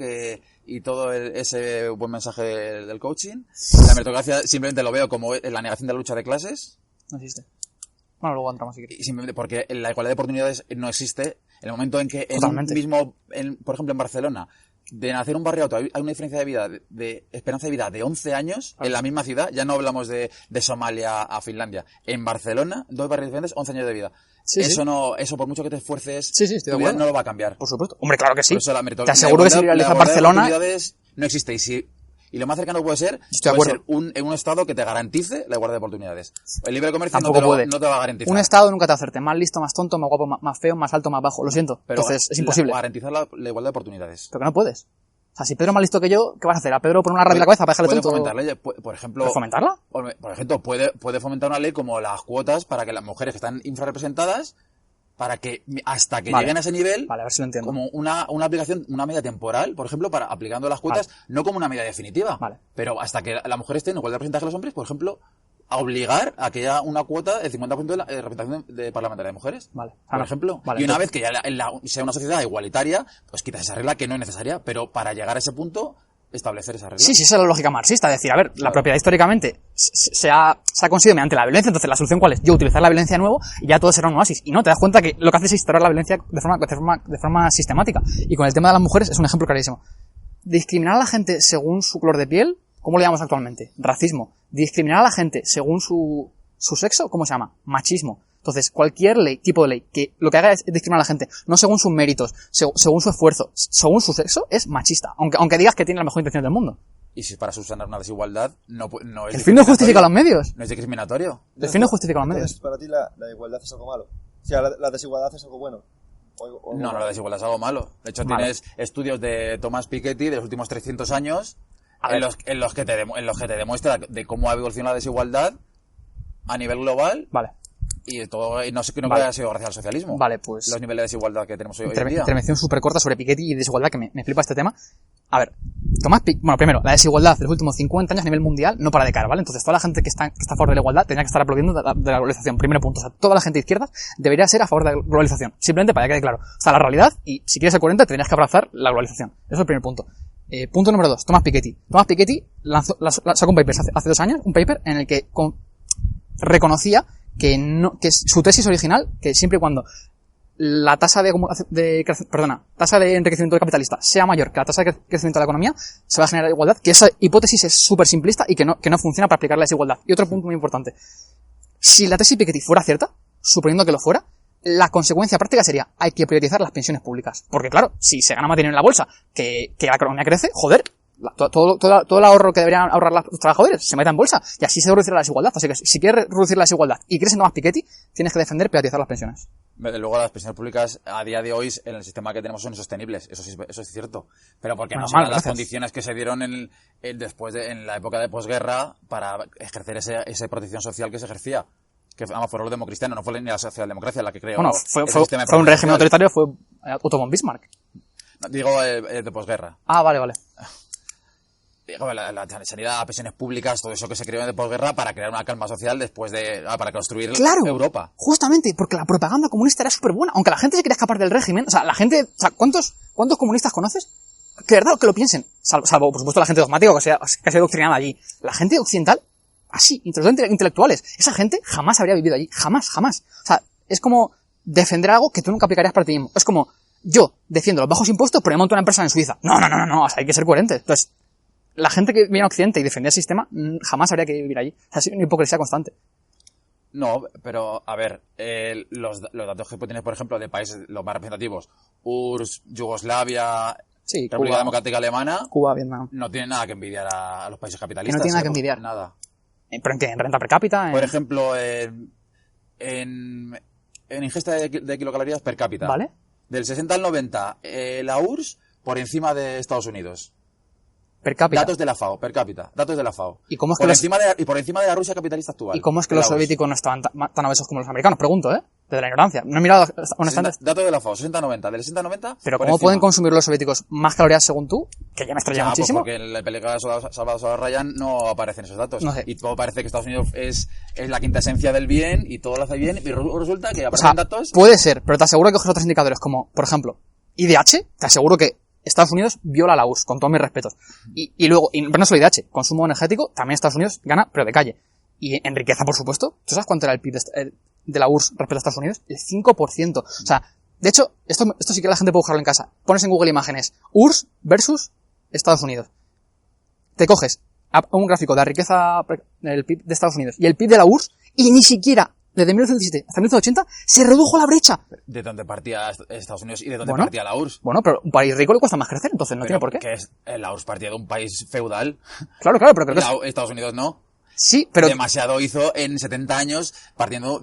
y todo ese buen mensaje del coaching. La meritocracia simplemente lo veo como la negación de la lucha de clases. No existe. Bueno, luego entramos si quieres. Y simplemente porque la igualdad de oportunidades no existe. En el momento en que por ejemplo en Barcelona, de nacer un barrio a otro hay una diferencia de vida, de esperanza de vida de 11 años en la misma ciudad. Ya no hablamos de Somalia a Finlandia. En Barcelona, 2 barrios diferentes, 11 años de vida. Eso por mucho que te esfuerces, tu vida no lo va a cambiar. Por supuesto. Hombre, claro que sí. Te aseguro que si realizas Barcelona... no existe. Y lo más cercano puede ser un estado que te garantice la igualdad de oportunidades. El libre comercio no te va a garantizar. Un estado nunca te va a hacerte más listo, más tonto, más guapo, más feo, más alto, más bajo. Lo siento. Entonces es imposible. Garantizar la igualdad de oportunidades. Pero que no puedes. O sea, si Pedro es más listo que yo, ¿qué vas a hacer? ¿A Pedro poner una radio en la cabeza para dejarle tonto? ¿Puede fomentar leyes? Por ejemplo... ¿Puede fomentarla? Por ejemplo, puede fomentar una ley como las cuotas para que las mujeres que están infrarrepresentadas, para que hasta que lleguen a ese nivel, vale, a ver si lo entiendo. Como una aplicación, una medida temporal, por ejemplo, para aplicando las cuotas, no como una medida definitiva, pero hasta que la mujer esté en igualdad de porcentaje que los hombres, por ejemplo, a obligar a que haya una cuota del 50% de la representación de parlamentaria de mujeres, por ejemplo. Y una vez que ya sea una sociedad igualitaria, pues quitas esa regla que no es necesaria, pero para llegar a ese punto, establecer esa regla. Sí, esa es la lógica marxista. Es decir, a ver, la propiedad históricamente se ha conseguido mediante la violencia, entonces la solución ¿cuál es? Yo utilizar la violencia de nuevo y ya todo será un oasis. Y no, te das cuenta que lo que hace es instaurar la violencia de forma sistemática. Y con el tema de las mujeres es un ejemplo clarísimo. Discriminar a la gente según su color de piel, ¿cómo le llamamos actualmente? Racismo. Discriminar a la gente según su sexo, ¿cómo se llama? Machismo. Entonces, cualquier tipo de ley que lo que haga es discriminar a la gente, no según sus méritos, según su esfuerzo, según su sexo, es machista. Aunque digas que tiene la mejor intención del mundo. Y si para subsanar una desigualdad, no es... El fin no justifica los medios. No es discriminatorio. El fin no justifica los medios. Entonces, para ti la igualdad es algo malo. O sea, la desigualdad es algo bueno. No, la desigualdad es algo malo. De hecho, tienes estudios de Thomas Piketty de los últimos 300 años en los que te demuestra de cómo ha evolucionado la desigualdad a nivel global. Vale. Y todo, y no sé que no haya sido gracias al socialismo. Vale, pues... Los niveles de desigualdad que tenemos hoy en día. Intervención súper corta sobre Piketty y desigualdad, que me flipa este tema. A ver, bueno, primero, la desigualdad de los últimos 50 años a nivel mundial no para de caer, ¿vale? Entonces, toda la gente que está a favor de la igualdad tendría que estar aplaudiendo de la globalización. Primero punto, o sea, toda la gente de izquierda debería ser a favor de la globalización. Simplemente para que quede claro. O sea, la realidad, y si quieres ser coherente, tendrías que abrazar la globalización. Eso es el primer punto. Punto número 2, Thomas Piketty. Thomas Piketty sacó un paper hace 2 años, un paper en el que reconocía que su tesis original, que siempre y cuando la tasa de enriquecimiento capitalista sea mayor que la tasa de crecimiento de la economía, se va a generar igualdad, que esa hipótesis es súper simplista y que no funciona para aplicar la desigualdad. Y otro punto muy importante. Si la tesis Piketty fuera cierta, suponiendo que lo fuera, la consecuencia práctica sería, hay que priorizar las pensiones públicas. Porque claro, si se gana más dinero en la bolsa, que la economía crece, joder, todo el ahorro que deberían ahorrar los trabajadores se meta en bolsa y así se reducirá la desigualdad. Así que si quieres reducir la desigualdad y crees en Thomas Piketty, tienes que defender privatizar las pensiones. Luego las pensiones públicas a día de hoy en el sistema que tenemos son insostenibles, eso es cierto, pero porque no son las condiciones que se dieron en la época de posguerra para ejercer esa protección social que se ejercía, que además fue el democristiano, no fue ni la socialdemocracia la que creó. Bueno, fue un régimen autoritario, fue Otto von Bismarck. Digo de posguerra. Ah, vale. Digo, la sanidad, pensiones públicas, todo eso que se creó de posguerra para crear una calma social para construir Europa. Justamente, porque la propaganda comunista era súper buena. Aunque la gente se quería escapar del régimen, ¿cuántos comunistas conoces que de verdad que lo piensen? Salvo, por supuesto, la gente dogmática que se ha sido doctrinada allí. La gente occidental, así, intelectuales, esa gente jamás habría vivido allí. Jamás. O sea, es como defender algo que tú nunca aplicarías para ti mismo. Es como, yo defiendo los bajos impuestos, pero me monto una empresa en Suiza. No, o sea, hay que ser coherentes. Entonces, la gente que viene a Occidente y defendía el sistema jamás habría que vivir allí. O sea, es una hipocresía constante. No, pero, a ver, los datos que tienes, por ejemplo, de países los más representativos, URSS, Yugoslavia, República Democrática Alemana, Cuba, Vietnam, no tienen nada que envidiar a los países capitalistas. No tienen nada que envidiar. Nada. ¿Pero en qué? ¿En renta per cápita? Por ejemplo, en ingesta de kilocalorías per cápita. ¿Vale? Del 60 al 90, la URSS por encima de Estados Unidos. Per cápita. Datos de la FAO, per cápita. Datos de la FAO. ¿Y cómo es que por encima de la Rusia capitalista actual. ¿Y cómo es que los soviéticos no estaban tan obesos como los americanos? Pregunto, desde la ignorancia. No he mirado honestamente. Datos de la FAO, 60-90. Del 60-90. Pero ¿cómo pueden consumir los soviéticos más calorías según tú? Que ya me extraña muchísimo. Pues porque en la película de Salvador Ryan no aparecen esos datos. No sé. Y todo parece que Estados Unidos es la quinta esencia del bien y todo lo hace bien. Y resulta que aparecen datos. Puede ser, pero te aseguro que coges otros indicadores como, por ejemplo, IDH. Te aseguro que Estados Unidos viola la URSS, con todos mis respetos. Y luego, pero no solo IDH, consumo energético, también Estados Unidos gana, pero de calle. Y en riqueza, por supuesto. ¿Tú sabes cuánto era el PIB de la URSS respecto a Estados Unidos? El 5%. O sea, de hecho, esto sí que la gente puede buscarlo en casa. Pones en Google Imágenes URSS versus Estados Unidos. Te coges un gráfico de la riqueza del PIB de Estados Unidos y el PIB de la URSS y ni siquiera desde 1917 hasta 1980 se redujo la brecha. ¿De dónde partía Estados Unidos y de dónde partía la URSS? Bueno, pero un país rico le cuesta más crecer, entonces no tiene por qué. La URSS partía de un país feudal. Claro, pero creo que Estados Unidos no. Sí, pero... Demasiado hizo en 70 años partiendo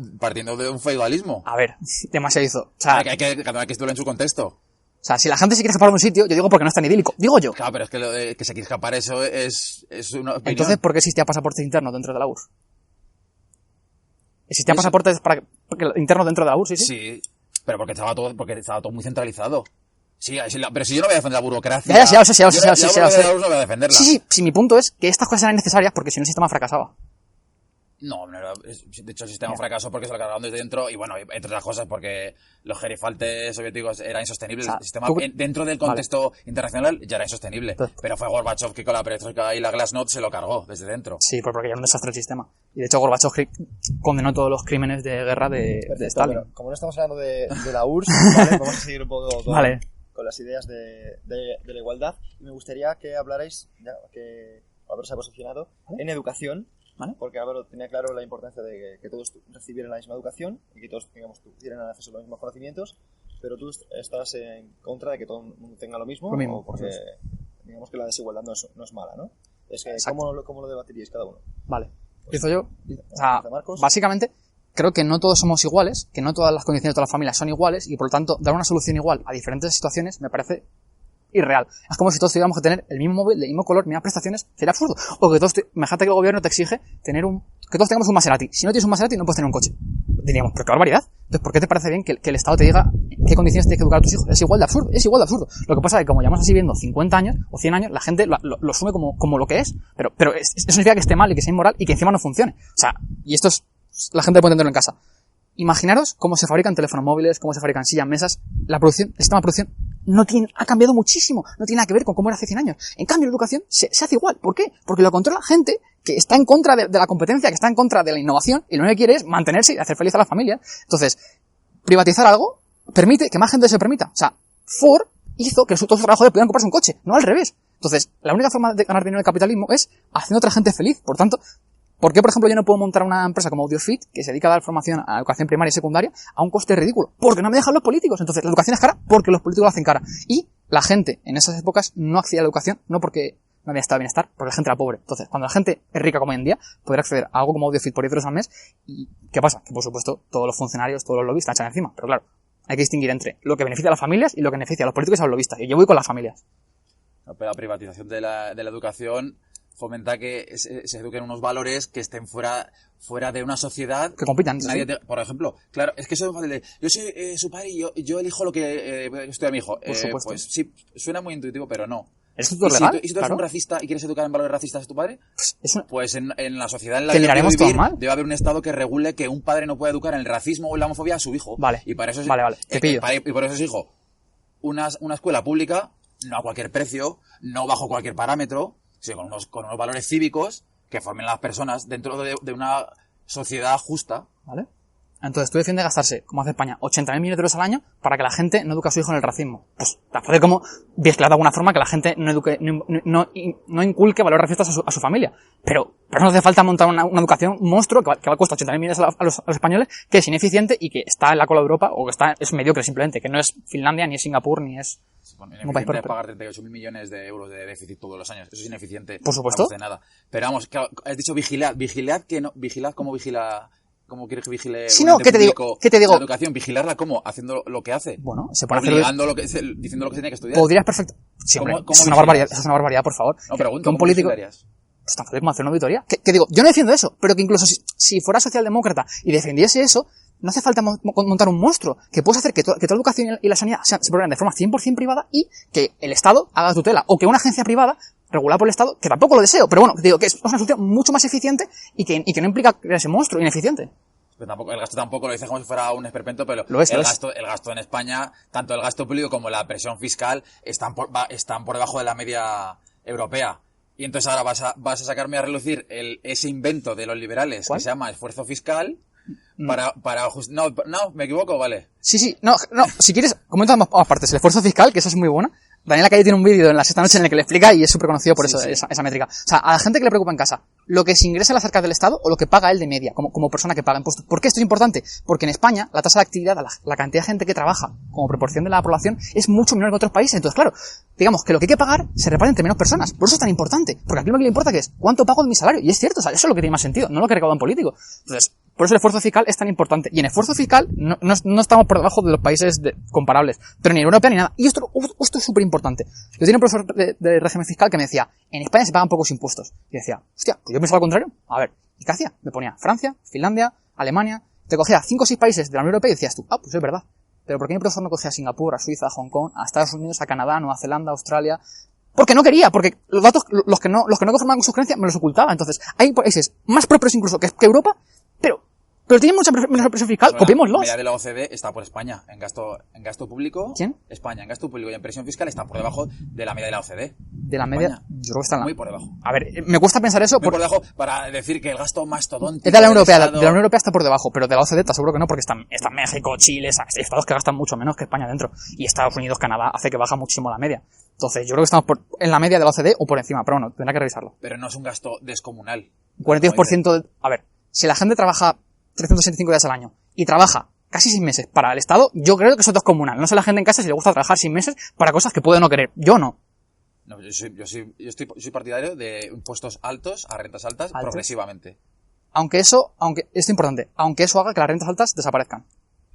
de un feudalismo. A ver, demasiado hizo. O sea, hay que situarlo en su contexto. sea, si la gente se quiere escapar de un sitio, yo digo porque no es tan idílico. Digo yo. Claro, pero es que lo de que se quiere escapar eso es una opinión. Entonces, ¿por qué existía pasaportes internos dentro de la URSS? ¿Existían pasaportes internos dentro de la URSS? Sí, pero porque estaba todo muy centralizado. Sí, pero si yo no voy a defender la burocracia... Ya lo sé. Yo no voy a defenderla. Sí, mi punto es que estas cosas eran necesarias porque si no el sistema fracasaba. No, de hecho el sistema fracasó porque se lo cargaron desde dentro y bueno, entre otras cosas porque los gerifaltes soviéticos eran insostenibles. O sea, el sistema dentro del contexto internacional ya era insostenible. Entonces, pero fue Gorbachev que con la perestroika y la glasnost se lo cargó desde dentro. Sí, porque era un desastre el sistema. Y de hecho Gorbachev condenó todos los crímenes de guerra de Stalin. Bueno, como no estamos hablando de la URSS, ¿vale? Vamos a seguir un poco con las ideas de la igualdad. Y me gustaría que hablarais, ya que Álvaro se ha posicionado, en educación. ¿Vale? Porque Álvaro tenía claro la importancia de que todos recibieran la misma educación y que todos tuvieran acceso a los mismos conocimientos, pero tú estás en contra de que todo el mundo tenga lo mismo porque digamos que la desigualdad no es mala, ¿no? Es que ¿cómo lo debatiríais cada uno? Vale, empiezo yo. O sea, básicamente creo que no todos somos iguales, que no todas las condiciones de todas las familias son iguales y por lo tanto dar una solución igual a diferentes situaciones me parece irreal. Es como si todos tuviéramos que tener el mismo móvil, el mismo color, mismas prestaciones, sería absurdo. O que todos, imagínate que el gobierno te exige que todos tengamos un Maserati. Si no tienes un Maserati no puedes tener un coche. Diríamos, pero qué barbaridad. Entonces, ¿por qué te parece bien que el Estado te diga en qué condiciones tienes que educar a tus hijos? Es igual de absurdo. Lo que pasa es que como llevamos así viendo 50 años o 100 años, la gente lo asume como lo que es. Pero eso significa que esté mal y que sea inmoral y que encima no funcione. O sea, y esto es, la gente puede entenderlo en casa. Imaginaros cómo se fabrican teléfonos móviles, cómo se fabrican sillas, mesas. El sistema de producción ha cambiado muchísimo. No tiene nada que ver con cómo era hace 100 años. En cambio, la educación se hace igual. ¿Por qué? Porque lo controla gente que está en contra de la competencia, que está en contra de la innovación, y lo único que quiere es mantenerse y hacer feliz a la familia. Entonces, privatizar algo permite que más gente se lo permita. O sea, Ford hizo que todo su trabajo pudieran comprarse un coche, no al revés. Entonces, la única forma de ganar dinero en el capitalismo es haciendo a otra gente feliz. Por tanto, ¿por qué, por ejemplo, yo no puedo montar una empresa como AudioFit, que se dedica a dar formación a educación primaria y secundaria, a un coste ridículo? Porque no me dejan los políticos. Entonces, la educación es cara porque los políticos la hacen cara. Y la gente en esas épocas no accedía a la educación, no porque no había estado de bienestar, porque la gente era pobre. Entonces, cuando la gente es rica como hoy en día, podría acceder a algo como AudioFit por 10 euros al mes. ¿Y qué pasa? Que, por supuesto, todos los funcionarios, todos los lobbies están encima. Pero claro, hay que distinguir entre lo que beneficia a las familias y lo que beneficia a los políticos y a los lobistas. Y yo voy con las familias. Pero la privatización de la educación fomenta que se eduquen unos valores que estén fuera de una sociedad que compitan. Por ejemplo, claro, es que eso es fácil de yo soy su padre y yo elijo lo que estudia mi hijo. Por supuesto. Pues sí, suena muy intuitivo, pero no. ¿Es todo legal? ¿Y si tú eres un racista y quieres educar en valores racistas a tu padre? Pues en la sociedad en la que miraremos vivir, mal. debe haber un Estado que regule que un padre no puede educar en el racismo o en la homofobia a su hijo. Vale. Y para eso vale. Te pillo. Y por eso exijo una escuela pública, no a cualquier precio, no bajo cualquier parámetro, sino con unos valores cívicos que formen a las personas dentro de una sociedad justa. ¿Vale? Entonces tú defiendes gastarse, como hace España, 80.000 millones de euros al año para que la gente no eduque a su hijo en el racismo. Pues después de cómo mezclar de alguna forma que la gente no inculque valores racistas a su familia. Pero no hace falta montar una educación monstruo que va a costar 80.000 millones a los españoles, que es ineficiente y que está en la cola de Europa, o que es mediocre simplemente, que no es Finlandia, ni es Singapur, ni es... Ineficiente pagar 38.000 millones de euros de déficit todos los años. Eso es ineficiente. Por supuesto. No hace nada. Pero vamos, has dicho vigilad cómo vigila... ¿Cómo quieres que vigile ¿qué te digo? La educación? ¿Vigilarla cómo? ¿Haciendo lo que hace? Bueno, se pone diciendo lo que se tiene que estudiar. Podrías perfecto. Sí, hombre, eso es una barbaridad. Eso es una barbaridad, por favor. No, pregunto, un político. Pues tan fácil como hacer una auditoría. ¿Qué digo? Yo no defiendo eso, pero que incluso si fuera socialdemócrata y defendiese eso, no hace falta montar un monstruo. Que puedes hacer que toda la educación y la sanidad se proveen de forma 100% privada y que el Estado haga tutela. O que una agencia privada, regulada por el Estado, que tampoco lo deseo, pero bueno, digo que es una solución mucho más eficiente y que no implica crear ese monstruo ineficiente. Pero el gasto tampoco lo dice como si fuera un esperpento, pero el gasto en España, tanto el gasto público como la presión fiscal, están por debajo de la media europea. Y entonces ahora vas a sacarme a relucir ese invento de los liberales. ¿Cuál? Que se llama esfuerzo fiscal para no, me equivoco, vale. Sí, no, si quieres, comento ambas partes. El esfuerzo fiscal, que esa es muy buena. Daniela Calle tiene un vídeo en La Sexta Noche en el que le explica y es súper conocido por eso, esa métrica. O sea, a la gente que le preocupa en casa, lo que se ingresa a las arcas del Estado o lo que paga él de media, como persona que paga impuestos. ¿Por qué esto es importante? Porque en España la tasa de actividad, la cantidad de gente que trabaja como proporción de la población es mucho menor que en otros países. Entonces, claro, digamos que lo que hay que pagar se reparte entre menos personas. Por eso es tan importante. Porque aquí lo que le importa que es cuánto pago de mi salario. Y es cierto, o sea, eso es lo que tiene más sentido, no lo que recauda un político. Entonces, Por eso el esfuerzo fiscal es tan importante. Y en esfuerzo fiscal no estamos por debajo de los países comparables, pero ni en Europa ni nada. Y esto es súper importante. Yo tenía un profesor de régimen fiscal que me decía, en España se pagan pocos impuestos. Y decía, hostia, pues yo pensaba al contrario. A ver, ¿y qué hacía? Me ponía Francia, Finlandia, Alemania, te cogía 5 o 6 países de la Unión Europea y decías tú, pues es verdad. Pero ¿por qué mi profesor no cogía a Singapur, a Suiza, a Hong Kong, a Estados Unidos, a Canadá, a Nueva Zelanda, a Australia? Porque no quería, porque los datos, los que no conformaban con sus creencias, me los ocultaba. Entonces, hay países más prósperos incluso que Europa, pero tienen mucha menos presión fiscal, copiémoslos. La media de la OCDE está por España en gasto público. ¿Quién? España en gasto público y en presión fiscal está por debajo de la media de la OCDE. De la media, yo creo que está en la... Muy por debajo. A ver, me cuesta pensar eso. Muy por debajo para decir que el gasto mastodóntico... Es de la Unión Europea, de la Unión Europea está por debajo, pero de la OCDE te aseguro que no, porque están México, Chile, estados que gastan mucho menos que España dentro. Y Estados Unidos, Canadá, hace que baja muchísimo la media. Entonces, yo creo que estamos en la media de la OCDE o por encima, pero bueno, tendrá que revisarlo. Pero no es un gasto descomunal. 42% a ver, si la gente trabaja 365 días al año y trabaja casi 6 meses para el Estado, yo creo que eso es descomunal. No sé la gente en casa si le gusta trabajar 6 meses para cosas que puede no querer. Yo no. No, yo soy partidario de impuestos altos a rentas altas progresivamente. Aunque esto es importante, aunque eso haga que las rentas altas desaparezcan.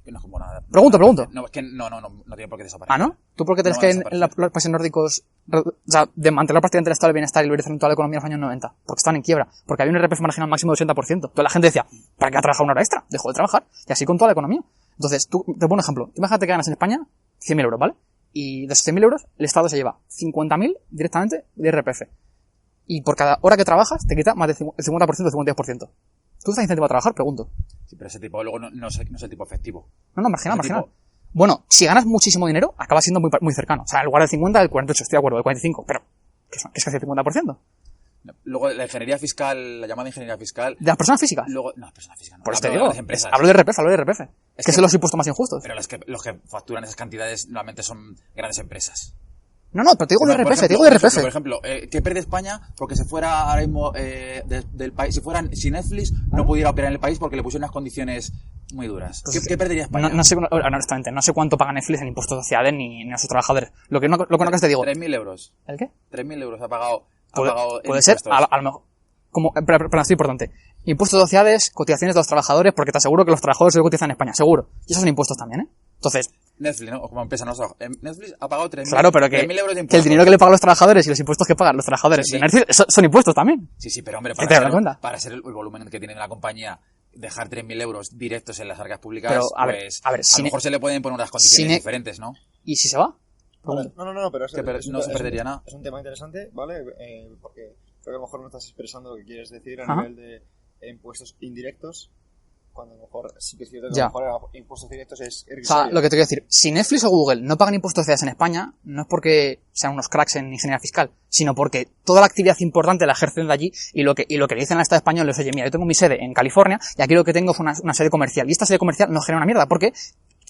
Que no es como nada. Pregunto. No, es que no tiene por qué desaparecer. ¿Ah, no? ¿Tú por qué crees que en los países nórdicos, o sea, desmantelar prácticamente el estado del bienestar y el toda la economía en los años 90? Porque estaban en quiebra. Porque había un IRPF marginal máximo de 80%. Toda la gente decía, ¿para qué ha trabajado una hora extra? Dejó de trabajar. Y así con toda la economía. Entonces, te pongo un ejemplo. Imagínate que ganas en España 100.000 euros, ¿vale? Y de esos 100.000 euros, el Estado se lleva 50.000 directamente de IRPF. Y por cada hora que trabajas, te quita más del 50%, del 52%. ¿Tú estás incentivado a trabajar? Pregunto. Sí, pero ese tipo luego no es el tipo efectivo. No, marginal. Bueno, si ganas muchísimo dinero, acaba siendo muy cercano. O sea, en lugar del 50, el 48, estoy de acuerdo, el 45, pero ¿qué es casi el 50%? Luego, la ingeniería fiscal, la llamada ingeniería fiscal... ¿De las personas físicas? Luego, no, personas físicas no. Por eso te digo, las empresas. hablo de IRPF. Es que son los impuestos más injustos. Pero los que facturan esas cantidades normalmente son grandes empresas. No, pero te digo de IRPF, Por ejemplo, ¿qué pierde España? Porque se fuera ahora mismo del país, si Netflix no pudiera operar en el país porque le pusieron unas condiciones muy duras. Pues ¿Qué perdería España? No sé, honestamente, no sé cuánto paga Netflix en impuestos sociales ni a sus trabajadores. Lo que no te digo. 3.000 euros. ¿El qué? 3.000 euros ha pagado puede ser, a lo mejor. Pero esto es importante. Impuestos sociales, cotizaciones de los trabajadores, porque te aseguro que los trabajadores se cotizan en España, seguro. Y esos son impuestos también, ¿eh? Entonces... Netflix, ¿no? Como empresa, no. Netflix ha pagado 3.000 claro, pero 3.000 euros de impuestos. Que el dinero que le pagan los trabajadores y los impuestos que pagan los trabajadores de Netflix son impuestos también. Sí, pero hombre, para ser el volumen que tiene la compañía, dejar 3.000 euros directos en las arcas públicas, pero, a lo mejor se le pueden poner unas condiciones diferentes, ¿no? ¿Y si se va? Vale. No, pero no se perdería nada. Es un tema interesante, ¿vale? Porque creo que a lo mejor no estás expresando lo que quieres decir a nivel de impuestos indirectos, cuando a lo mejor sí que es cierto que a lo mejor impuestos directos es irrisorio. O sea, lo que te quiero decir, si Netflix o Google no pagan impuestos sociales en España, no es porque sean unos cracks en ingeniería fiscal, sino porque toda la actividad importante la ejercen de allí y lo que le dicen al Estado español es, oye, mira, yo tengo mi sede en California y aquí lo que tengo es una sede comercial. Y esta sede comercial no genera una mierda, porque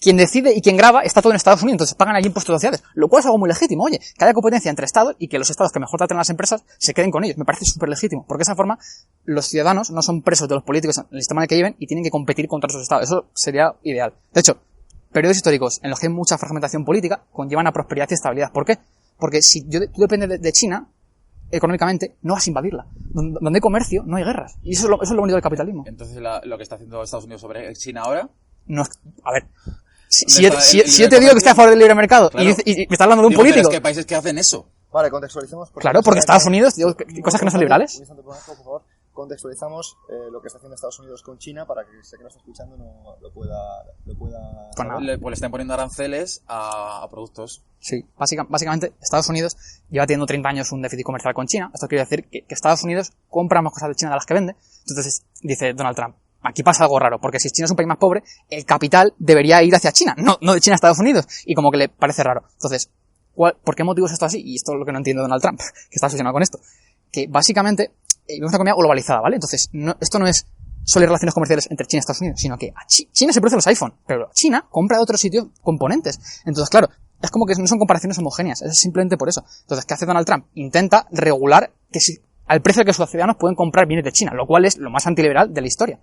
quien decide y quien graba está todo en Estados Unidos, entonces pagan allí impuestos sociales, lo cual es algo muy legítimo. Oye, que haya competencia entre estados y que los estados que mejor traten a las empresas se queden con ellos. Me parece súper legítimo, porque de esa forma los ciudadanos no son presos de los políticos en el sistema en el que viven y tienen que competir contra esos estados. Eso sería ideal. De hecho, periodos históricos en los que hay mucha fragmentación política conllevan a prosperidad y estabilidad. ¿Por qué? Porque si tú dependes de China, económicamente, no vas a invadirla. Donde hay comercio, no hay guerras. Y eso es lo bonito del capitalismo. Entonces, lo que está haciendo Estados Unidos sobre China ahora... No, a ver... Si yo te digo que estoy a favor del libre mercado, claro, y me estás hablando de un político... Pero es que hay países que hacen eso. Vale, contextualizamos. Claro, porque Estados Unidos, digo, cosas que no son liberales. Por favor, contextualizamos lo que está haciendo Estados Unidos con China para que sé que no está escuchando no lo pueda pues le están poniendo aranceles a productos. Sí, básicamente Estados Unidos lleva teniendo 30 años un déficit comercial con China. Esto quiere decir que Estados Unidos compra más cosas de China de las que vende. Entonces dice Donald Trump, aquí pasa algo raro, porque si China es un país más pobre, el capital debería ir hacia China, no de China a Estados Unidos, y como que le parece raro. Entonces, ¿por qué motivo es esto así? Y esto es lo que no entiende Donald Trump, que está asociado con esto. Que básicamente, es una economía globalizada, ¿vale? Entonces, esto no es solo relaciones comerciales entre China y Estados Unidos, sino que a China se producen los iPhone, pero China compra de otros sitios componentes. Entonces, claro, es como que no son comparaciones homogéneas, es simplemente por eso. Entonces, ¿qué hace Donald Trump? Intenta regular al precio que sus ciudadanos pueden comprar bienes de China, lo cual es lo más antiliberal de la historia.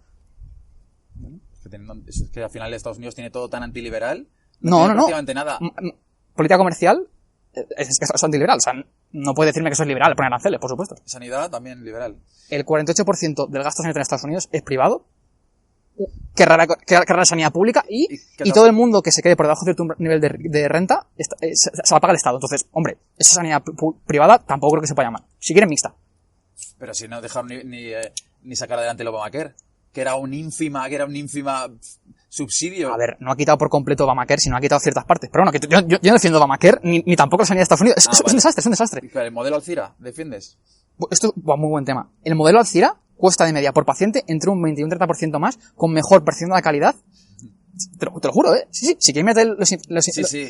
Es que al final Estados Unidos tiene todo tan antiliberal. No. Prácticamente nada. Política comercial es que es antiliberal. O sea, no puede decirme que eso es liberal, poner aranceles, por supuesto. Sanidad también liberal. El 48% del gasto sanitario en Estados Unidos es privado. querrá la sanidad pública y todo el mundo que se quede por debajo de cierto nivel de renta se la paga el Estado. Entonces, hombre, esa sanidad privada tampoco creo que se pueda llamar. Si quieren mixta. Pero si no dejaron ni sacar adelante el Obamacare, que era un ínfima subsidio. A ver, no ha quitado por completo Obamacare, sino ha quitado ciertas partes. Pero bueno, que yo no defiendo Obamacare, ni tampoco la sanidad de Estados Unidos. Es un desastre, es un desastre. ¿Y el modelo Alcira defiendes? Esto es muy buen tema. El modelo Alcira cuesta de media por paciente entre un 20 y un 30% más, con mejor percepción de la calidad. Te lo juro, ¿eh? Sí. Si quieres meter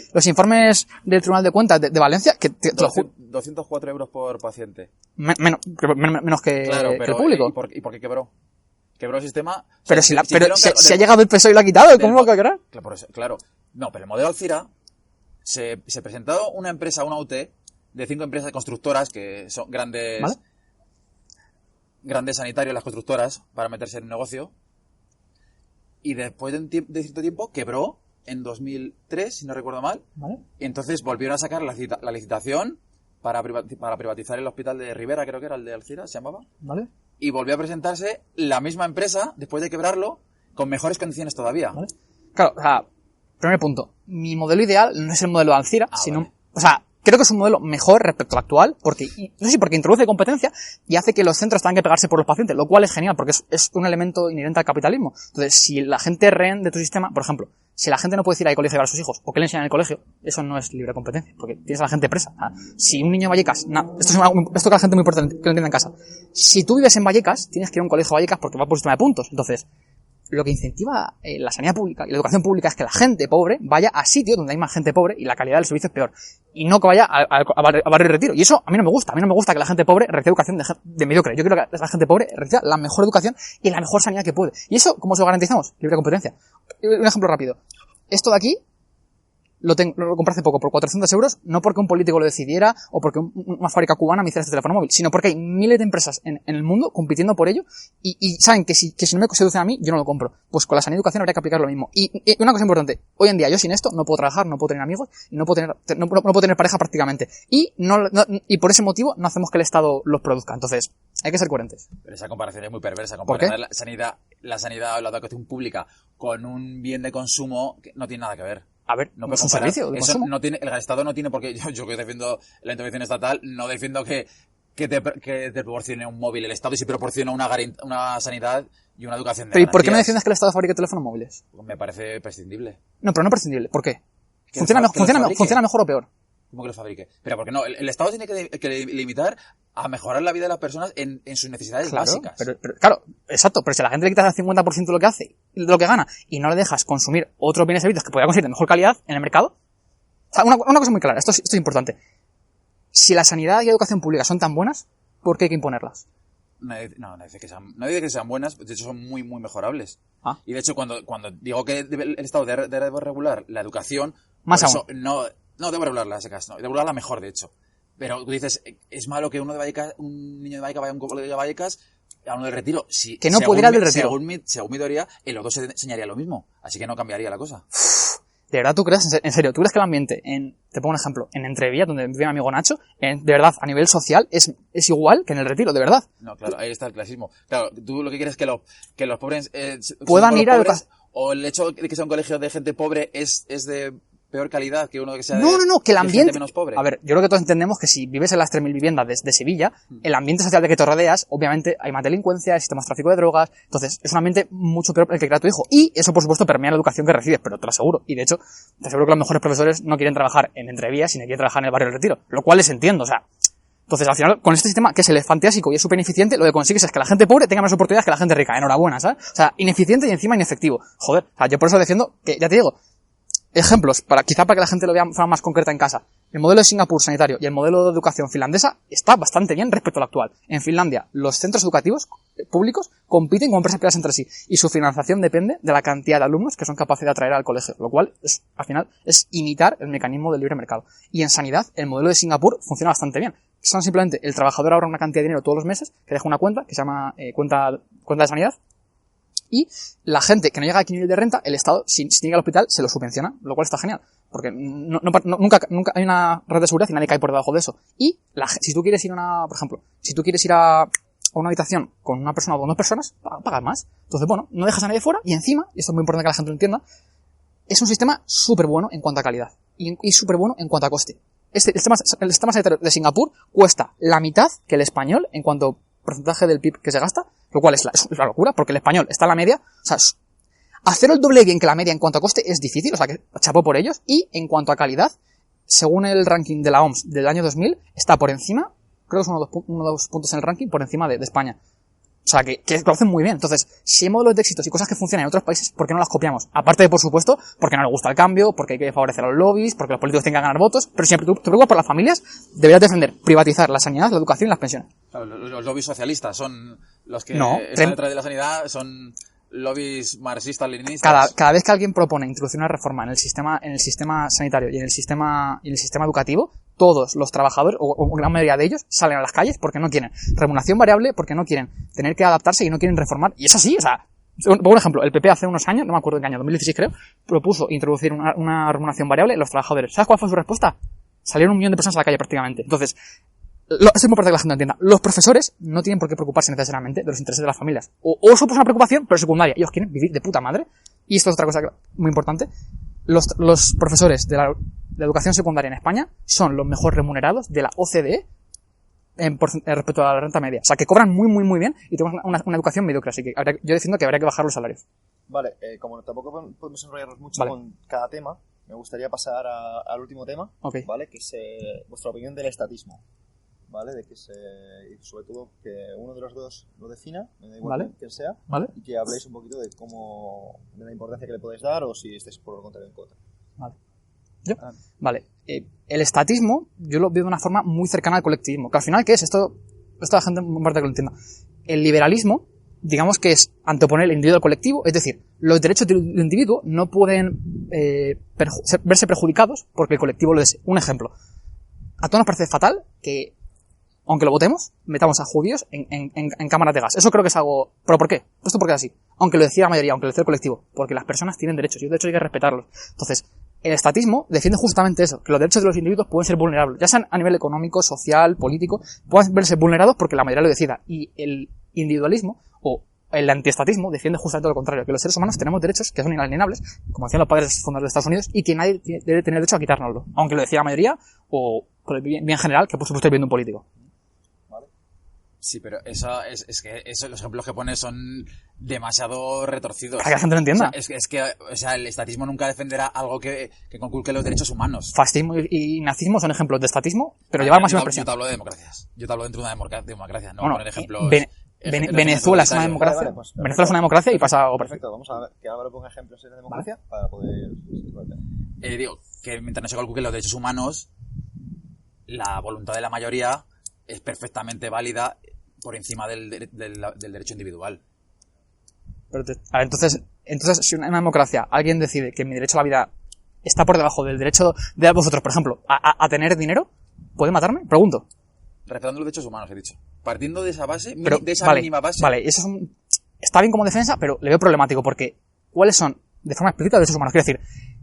los informes del Tribunal de Cuentas de Valencia, que te lo juro. 204 euros por paciente. Menos que el público. ¿Y por qué quebró? Quebró el sistema. Pero si ha llegado el PSOE y lo ha quitado, ¿cómo va a quebrar? Claro. No, pero el modelo Alcira se presentó una empresa, una UT, de 5 empresas constructoras que son grandes. ¿Vale? Grandes sanitarios, las constructoras, para meterse en un negocio. Y después de cierto tiempo quebró en 2003, si no recuerdo mal. ¿Vale? Y entonces volvieron a sacar la licitación para privatizar el hospital de Rivera, creo que era el de Alcira, se llamaba. ¿Vale? Y volvió a presentarse la misma empresa, después de quebrarlo, con mejores condiciones todavía. ¿Vale? Claro, o sea, primer punto. Mi modelo ideal no es el modelo de Alcira, sino... Vale. O sea, creo que es un modelo mejor respecto al actual, porque introduce competencia y hace que los centros tengan que pegarse por los pacientes, lo cual es genial, porque es un elemento inherente al capitalismo. Entonces, si la gente es rehén de tu sistema, por ejemplo, si la gente no puede ir al colegio a llevar a sus hijos, o que le enseñan en el colegio, eso no es libre competencia, porque tienes a la gente presa. Si un niño en Vallecas, esto que la gente muy importante que lo entienda en casa. Si tú vives en Vallecas, tienes que ir a un colegio a Vallecas porque va por sistema de puntos. Entonces, lo que incentiva la sanidad pública y la educación pública es que la gente pobre vaya a sitios donde hay más gente pobre y la calidad del servicio es peor. Y no que vaya a Barrio Retiro. Y eso a mí no me gusta. A mí no me gusta que la gente pobre reciba educación de mediocre. Yo quiero que la gente pobre reciba la mejor educación y la mejor sanidad que puede. ¿Y eso cómo se lo garantizamos? Libre competencia. Un ejemplo rápido. Esto de aquí lo compré hace poco por 400 euros, no porque un político lo decidiera o porque una fábrica cubana me hiciera este teléfono móvil, sino porque hay miles de empresas en el mundo compitiendo por ello y saben que si no me seducen a mí, yo no lo compro. Pues con la sanidad y educación habría que aplicar lo mismo. Y una cosa importante, hoy en día yo sin esto no puedo trabajar, no puedo tener amigos y no puedo tener pareja prácticamente. Y por ese motivo no hacemos que el Estado los produzca. Entonces, hay que ser coherentes. Pero esa comparación es muy perversa. Comparar la sanidad o la educación pública con un bien de consumo que no tiene nada que ver. A ver, no es un servicio de consumo. El Estado no tiene por qué. Yo que defiendo la intervención estatal, no defiendo que te proporcione un móvil el Estado y si proporciona una sanidad y una educación de Pero ¿y por qué no defiendes que el Estado fabrique teléfonos móviles? Pues me parece prescindible. No, pero no prescindible. ¿Por qué? ¿Funciona mejor o peor? ¿Cómo que lo fabrique? Pero porque no, el Estado tiene que limitar a mejorar la vida de las personas en sus necesidades básicas. Pero, claro, exacto, pero si a la gente le quitas el 50% de lo que hace, de lo que gana, y no le dejas consumir otros bienes y servicios que podría conseguir de mejor calidad en el mercado, o sea, una cosa muy clara, esto es importante. Si la sanidad y la educación pública son tan buenas, ¿por qué hay que imponerlas? No dice que sean buenas, de hecho son muy, muy mejorables. Y de hecho, cuando digo que el Estado debe regular la educación, más aún. No, debo regularla en ese caso, no, debo regularla mejor, de hecho. Pero tú dices, es malo que un niño de Vallecas vaya a un colegio de Vallecas, a uno del Retiro. Que no pudiera ir al del Retiro. Según mi teoría, en los dos se enseñaría lo mismo, así que no cambiaría la cosa. ¿De verdad tú crees, en serio, tú crees que el ambiente, te pongo un ejemplo, en Entrevía, donde vive mi amigo Nacho, de verdad, a nivel social, es igual que en el Retiro, de verdad? No, claro, ahí está el clasismo. Claro, tú lo que quieres es que los pobres puedan ir a educar. O el hecho de que sea un colegio de gente pobre es de peor calidad que uno que sea que el ambiente menos pobre. A ver, yo creo que todos entendemos que si vives en las 3.000 viviendas de Sevilla, el ambiente social de que te rodeas, obviamente hay más delincuencia, hay más tráfico de drogas, entonces es un ambiente mucho peor el que crea tu hijo. Y eso, por supuesto, permea la educación que recibes, pero te lo aseguro. Y de hecho, te aseguro que los mejores profesores no quieren trabajar en Entrevías, sino quieren trabajar en el barrio del Retiro, lo cual les entiendo, o sea. Entonces, al final, con este sistema, que es elefantiásico y es súper ineficiente, lo que consigues es que la gente pobre tenga más oportunidades que la gente rica. Enhorabuena, ¿sabes? O sea, ineficiente y encima inefectivo. Joder, o sea, yo por eso defiendo que, ya te digo, ejemplos, quizá para que la gente lo vea de forma más concreta en casa. El modelo de Singapur sanitario y el modelo de educación finlandesa está bastante bien respecto al actual. En Finlandia, los centros educativos públicos compiten con empresas privadas entre sí y su financiación depende de la cantidad de alumnos que son capaces de atraer al colegio, lo cual al final es imitar el mecanismo del libre mercado. Y en sanidad, el modelo de Singapur funciona bastante bien. Son simplemente el trabajador ahorra una cantidad de dinero todos los meses, que deja una cuenta que se llama cuenta de sanidad. Y la gente que no llega a aquel nivel de renta, el Estado, si llega al hospital, se lo subvenciona, lo cual está genial. Porque nunca hay una red de seguridad y nadie cae por debajo de eso. Y si tú quieres ir por ejemplo, si tú quieres ir a a una habitación con una persona o 2 personas, pagas más. Entonces, bueno, no dejas a nadie fuera y encima, y esto es muy importante que la gente lo entienda, es un sistema súper bueno en cuanto a calidad y súper bueno en cuanto a coste. El sistema sanitario de Singapur cuesta la mitad que el español en cuanto a porcentaje del PIB que se gasta, lo cual es la locura, porque el español está en la media. O sea, hacer el doble bien que la media en cuanto a coste es difícil, o sea, que chapó por ellos. Y en cuanto a calidad, según el ranking de la OMS del año 2000, está por encima, creo que es uno de los puntos en el ranking, por encima de España. O sea, que lo hacen muy bien. Entonces, si hay modelos de éxitos y cosas que funcionan en otros países, ¿por qué no las copiamos? Aparte de, por supuesto, porque no les gusta el cambio, porque hay que favorecer a los lobbies, porque los políticos tengan que ganar votos, pero siempre tú te preocupas por las familias, deberías defender privatizar la sanidad, la educación y las pensiones. Claro, los lobbies socialistas son los que no, están detrás de la sanidad, son lobbies marxistas, leninistas. Cada vez que alguien propone introducir una reforma en el sistema sanitario y en el sistema educativo, todos los trabajadores, o gran mayoría de ellos, salen a las calles porque no quieren remuneración variable, porque no quieren tener que adaptarse y no quieren reformar. Y es así, o sea, por ejemplo, el PP hace unos años, no me acuerdo en qué año, 2016 creo, propuso introducir una remuneración variable en los trabajadores. ¿Sabes cuál fue su respuesta? Salieron 1 millón de personas a la calle prácticamente. Entonces, es importante que la gente lo entienda. Los profesores no tienen por qué preocuparse necesariamente de los intereses de las familias. O eso es una preocupación, pero secundaria. Ellos quieren vivir de puta madre. Y esto es otra cosa muy importante. Los profesores de la educación secundaria en España son los mejor remunerados de la OCDE respecto a la renta media. O sea, que cobran muy, muy, muy bien y tenemos una educación mediocre. Así que yo defiendo que habría que bajar los salarios. Vale, como tampoco podemos enrollarnos mucho con cada tema, me gustaría pasar al último tema, okay. ¿Vale? Que es vuestra opinión del estatismo. ¿Vale? De que sobre todo que uno de los dos lo defina, me da igual ¿vale? quién sea, ¿vale? Y que habléis un poquito de la importancia que le podéis dar o si estáis por lo contrario en contra. Vale. ¿Yo? Vale. El estatismo, yo lo veo de una forma muy cercana al colectivismo. Que al final, ¿qué es? Esto la gente muy parte que lo entienda. El liberalismo, digamos que es anteponer el individuo al colectivo, es decir, los derechos del individuo no pueden verse perjudicados porque el colectivo lo desee. Un ejemplo. A todos nos parece fatal que, aunque lo votemos, metamos a judíos en cámaras de gas. Eso creo que es algo... ¿Pero por qué? Esto porque es así. Aunque lo decía la mayoría, aunque lo decía el colectivo. Porque las personas tienen derechos y los derechos hay que respetarlos. Entonces, el estatismo defiende justamente eso, que los derechos de los individuos pueden ser vulnerables, ya sean a nivel económico, social, político, pueden verse vulnerados porque la mayoría lo decida. Y el individualismo, o el antiestatismo, defiende justamente lo contrario, que los seres humanos tenemos derechos que son inalienables, como decían los padres fundadores de Estados Unidos, y que nadie debe tener derecho a quitárnoslo, aunque lo decía la mayoría, o por el bien general, que por supuesto es bien de un político. Sí, pero los ejemplos que pones son demasiado retorcidos. Para que la gente lo entienda. O sea, el estatismo nunca defenderá algo que conculque los derechos humanos. Fascismo y nazismo son ejemplos de estatismo, pero llevar máxima expresión. Yo te hablo de democracias. Yo te hablo dentro de una democracia, no bueno, poner ejemplos. Venezuela es una democracia. Vale, pues, Venezuela es una democracia y pasa algo perfecto. Vamos a ver que Álvaro ponga ejemplos de democracia para poder... Digo, que mientras no se conculquen los derechos humanos, la voluntad de la mayoría es perfectamente válida por encima del derecho individual. Pero entonces, si en una democracia alguien decide que mi derecho a la vida está por debajo del derecho de vosotros, por ejemplo, a tener dinero, ¿puede matarme? Pregunto. Respetando los derechos humanos, he dicho. Partiendo de esa base, mínima base. Vale, eso está bien como defensa, pero le veo problemático porque ¿cuáles son, de forma explícita, los derechos humanos? Quiero decir,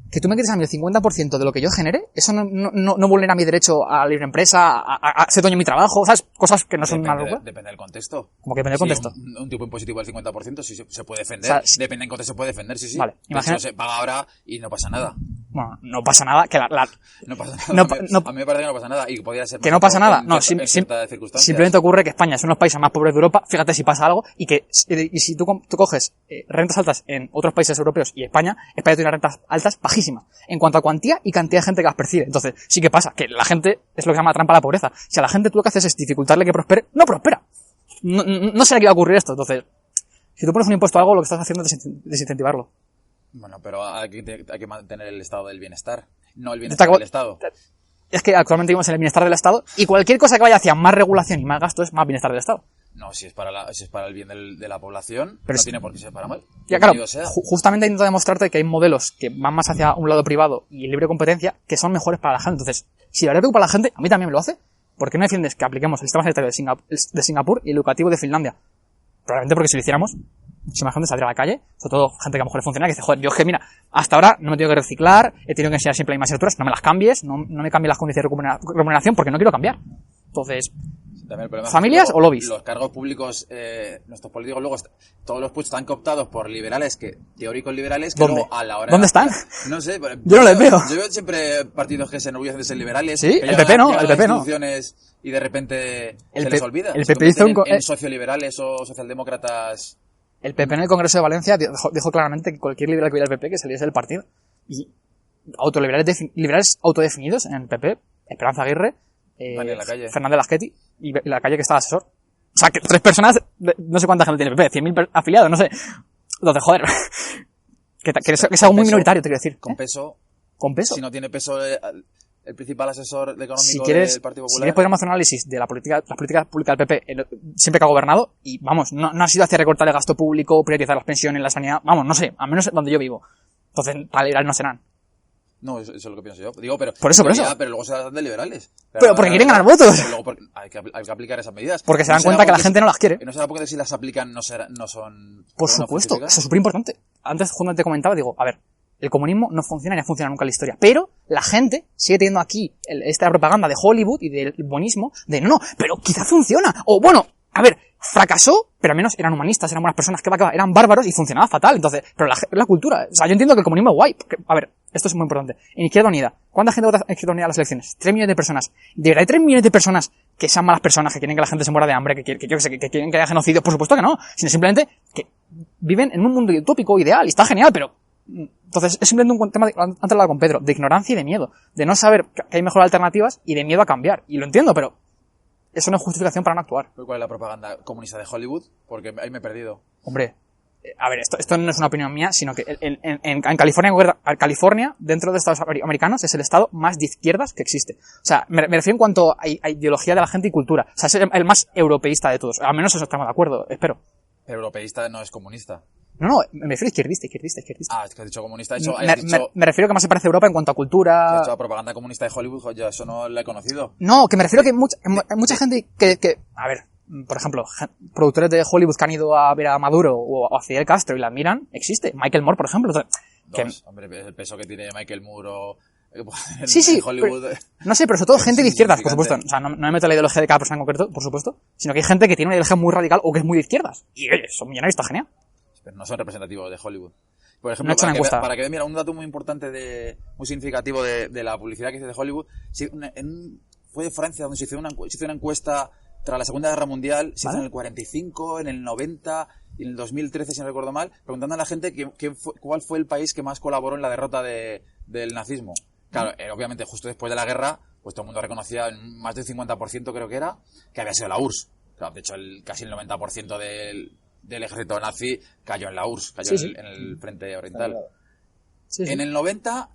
que tú me quites a mí el 50% de lo que yo genere, eso no vulnera mi derecho a la libre empresa, a ser dueño de mi trabajo, ¿sabes? Cosas que no son una locura. Depende del contexto. ¿Cómo que depende del contexto? Un tipo impositivo del 50% sí se puede defender. O sea, depende del contexto, se puede defender, sí. Vale, imagínate. Se paga ahora y no pasa nada. Bueno, no pasa nada, que no pasa nada. A mí me parece que no pasa nada y podría ser... Que no pasa nada. No, simplemente ocurre que España es uno de los países más pobres de Europa, fíjate si pasa algo, y si tú coges rentas altas en otros países europeos y España tiene unas rentas altas bajísimas, en cuanto a cuantía y cantidad de gente que las percibe. Entonces, sí que pasa, que la gente es lo que se llama trampa a la pobreza. Si a la gente tú lo que haces es dificultarle que prospere, no prospera. No sé a qué va a ocurrir esto. Entonces, si tú pones un impuesto a algo, lo que estás haciendo es desincentivarlo. Bueno, pero hay que mantener el estado del bienestar, no el bienestar del Estado. Es que actualmente vivimos en el bienestar del Estado y cualquier cosa que vaya hacia más regulación y más gasto es más bienestar del Estado. No, si es para el bien de la población, pero no tiene por qué ser para mal. Ya, claro, justamente intento demostrarte que hay modelos que van más hacia un lado privado y libre competencia que son mejores para la gente. Entonces, si la verdad para la gente, a mí también me lo hace, ¿por qué no defiendes que apliquemos el sistema sanitario de Singapur y el educativo de Finlandia? Probablemente porque si lo hiciéramos, mucha más gente saldría a la calle, sobre todo gente que a lo mejor es funcionaria, que dice, joder, yo es que mira, hasta ahora no me tengo que reciclar, he tenido que enseñar siempre las mismas asignaturas, no me las cambies, no me cambies las condiciones de remuneración porque no quiero cambiar. Entonces, También el problema ¿Familias es que o lobbies? Los cargos públicos, nuestros políticos luego, todos los puestos están cooptados por liberales, teóricos liberales, que ¿Dónde? luego a la hora... ¿Dónde están? No sé. Yo no les veo. Yo veo siempre partidos que se enorgullecen de ser liberales. Sí, que el PP no, el PP no. instituciones y de repente El se les olvida. el Se PP hizo convierten un... en socioliberales o socialdemócratas. El PP en el Congreso de Valencia dijo claramente que cualquier liberal que hubiera el PP que saliese del partido. Y liberales autodefinidos en el PP, Esperanza Aguirre, Fernández Lasqueti y la calle que está de asesor. O sea, que 3 personas, no sé cuánta gente tiene el PP, 100.000 afiliados, no sé. Entonces, joder. que es algo muy minoritario, te quiero decir. Con peso. Con peso. Si no tiene peso el principal asesor económico si quieres, del Partido Popular. Si quieres podríamos hacer un análisis de las políticas públicas del PP siempre que ha gobernado, y vamos, no ha sido hacia recortar el gasto público, priorizar las pensiones, la sanidad, vamos, no sé, al menos donde yo vivo. Entonces, para liberales no serán. No, eso es lo que pienso yo. Digo, pero por eso. Pero luego se dan de liberales. Pero porque quieren ganar votos. Pero luego hay que aplicar esas medidas. Porque se dan cuenta que la gente no las quiere. No será porque si las aplican no son... Por supuesto, eso es súper importante. Antes, cuando te comentaba, digo, a ver, el comunismo no funciona ni ha funcionado nunca en la historia. Pero la gente sigue teniendo aquí esta propaganda de Hollywood y del buenismo de no, pero quizá funciona. O bueno, a ver, fracasó, pero al menos eran humanistas, eran buenas personas, que eran bárbaros y funcionaba fatal. Entonces, pero la cultura, o sea, yo entiendo que el comunismo es guay. Porque, a ver, esto es muy importante. En Izquierda Unida, ¿cuánta gente vota en Izquierda Unida a las elecciones? 3 millones de personas. ¿De verdad hay 3 millones de personas que sean malas personas, que quieren que la gente se muera de hambre, que quieren que haya genocidio? Por supuesto que no. Sino simplemente que viven en un mundo utópico, ideal, y está genial, pero... Entonces, es simplemente un tema, antes hablaba con Pedro, de ignorancia y de miedo. De no saber que hay mejores alternativas y de miedo a cambiar. Y lo entiendo, pero... eso no es justificación para no actuar. ¿Cuál es la propaganda comunista de Hollywood? Porque ahí me he perdido. Hombre, a ver, esto no es una opinión mía, sino que en California, dentro de Estados americanos, es el estado más de izquierdas que existe. O sea, me refiero en cuanto a ideología de la gente y cultura. O sea, es el más europeísta de todos. Al menos eso estamos de acuerdo, espero. Pero europeísta no es comunista. No, me refiero a izquierdista. Ah, es que has dicho comunista. Me refiero a que más se parece a Europa en cuanto a cultura... Has hecho la propaganda comunista de Hollywood, yo eso no la he conocido. No, que me refiero a que hay mucha gente que... A ver, por ejemplo, productores de Hollywood que han ido a ver a Maduro o a Fidel Castro y la admiran, existe. Michael Moore, por ejemplo. Hombre, el peso que tiene Michael Moore o... Sí, Hollywood... pero, no sé, pero sobre todo gente de izquierdas, por supuesto. O sea, no me meto en la ideología de cada persona en concreto, por supuesto, sino que hay gente que tiene una ideología muy radical o que es muy de izquierdas. Y oye, son millonarios, está genial. Pero no son representativos de Hollywood. Por ejemplo, para que vean, mira, un dato muy importante, muy significativo de la publicidad que hice de Hollywood, fue de Francia, donde se hizo una encuesta tras la Segunda Guerra Mundial, se hizo en el 45, en el 90 y en el 2013, si no recuerdo mal, preguntando a la gente cuál fue el país que más colaboró en la derrota del nazismo. Claro, obviamente justo después de la guerra, pues todo el mundo reconocía, más del 50% creo que era, que había sido la URSS. Claro, de hecho, casi el 90% del ejército nazi cayó en la URSS, en el frente oriental. Sí. En el 90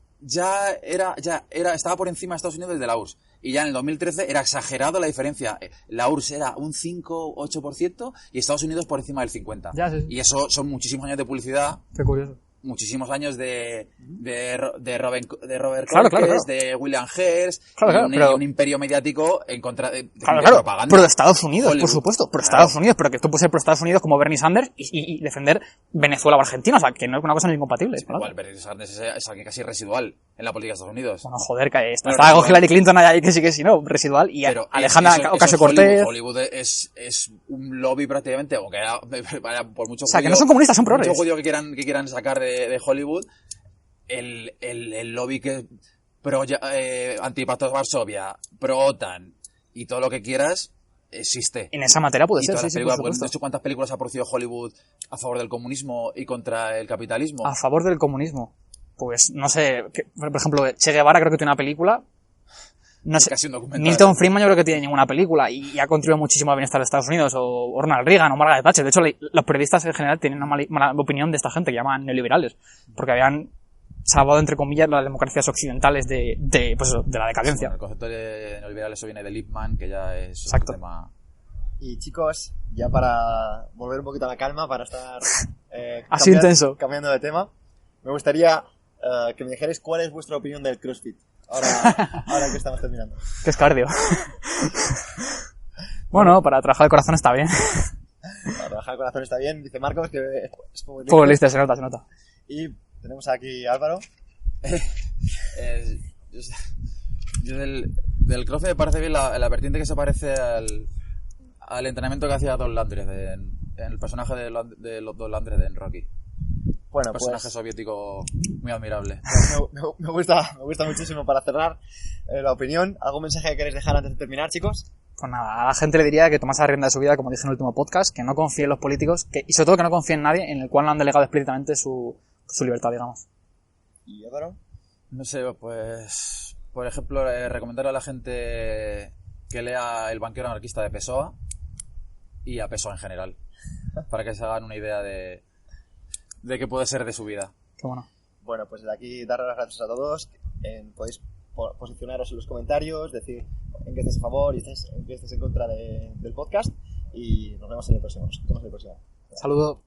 estaba por encima de Estados Unidos de la URSS. Y ya en el 2013 era exagerado la diferencia. La URSS era un 5-8% y Estados Unidos por encima del 50%. Sí. Y eso son muchísimos años de publicidad. Qué curioso. Muchísimos años de Robert Clark, de William Hearst, un imperio mediático en contra de propaganda. Pero de Estados Unidos, Hollywood, por supuesto, pero Estados Unidos, pero que tú puedes ser pro Estados Unidos como Bernie Sanders y defender Venezuela o Argentina, o sea, que no es una cosa incompatible. Sí, igual, Bernie Sanders es alguien casi residual en la política de Estados Unidos. Bueno, joder, que está con Hillary Clinton ahí que sí, no, residual, y pero Alejandra Ocasio-Cortez. Hollywood es un lobby prácticamente, aunque por mucho o sea, que no son comunistas, son progres. Mucho judío que quieran sacar de Hollywood, el lobby que antipacto de Varsovia, pro OTAN y todo lo que quieras existe. En esa materia puede ser, sí, por supuesto. De hecho, ¿cuántas películas ha producido Hollywood a favor del comunismo y contra el capitalismo? A favor del comunismo. Pues, no sé, por ejemplo, Che Guevara creo que tiene una película. No sé, Milton Friedman yo creo que tiene ninguna película y ha contribuido muchísimo al bienestar de Estados Unidos, o Ronald Reagan o Margaret Thatcher. De hecho, los periodistas en general tienen una mala opinión de esta gente que llaman neoliberales, porque habían salvado, entre comillas, las democracias occidentales de la decadencia. Bueno, el concepto de neoliberales eso viene de Lippmann, que ya es un tema... Y chicos, ya para volver un poquito a la calma, para estar así intenso, cambiando de tema, me gustaría que me dijerais cuál es vuestra opinión del CrossFit. Ahora que estamos terminando. Que es cardio. Bueno, para trabajar el corazón está bien. Para trabajar el corazón está bien, dice Marcos, que es futbolista, se nota. Y tenemos aquí a Álvaro. Yo del CrossFit me parece bien la vertiente que se parece al entrenamiento que hacía Dolph Lundgren, en el personaje de los Dolph Lundgren en Rocky. Bueno, Un personaje soviético muy admirable. Me gusta muchísimo para cerrar la opinión. ¿Algún mensaje que queréis dejar antes de terminar, chicos? Pues nada, a la gente le diría que tomase la rienda de su vida, como dije en el último podcast, que no confíe en los políticos, y sobre todo que no confíe en nadie en el cual no han delegado explícitamente su libertad, digamos. ¿Y Álvaro? No sé, pues... Por ejemplo, recomendar a la gente que lea El banquero anarquista de Pessoa y a Pessoa en general, para que se hagan una idea de qué puede ser de su vida. Qué bueno. Bueno, pues desde aquí darle las gracias a todos. Podéis posicionaros en los comentarios, decir en qué estáis a favor y en qué estáis en contra del podcast. Y nos vemos en el próximo. Nos escuchamos en el próximo. Saludos.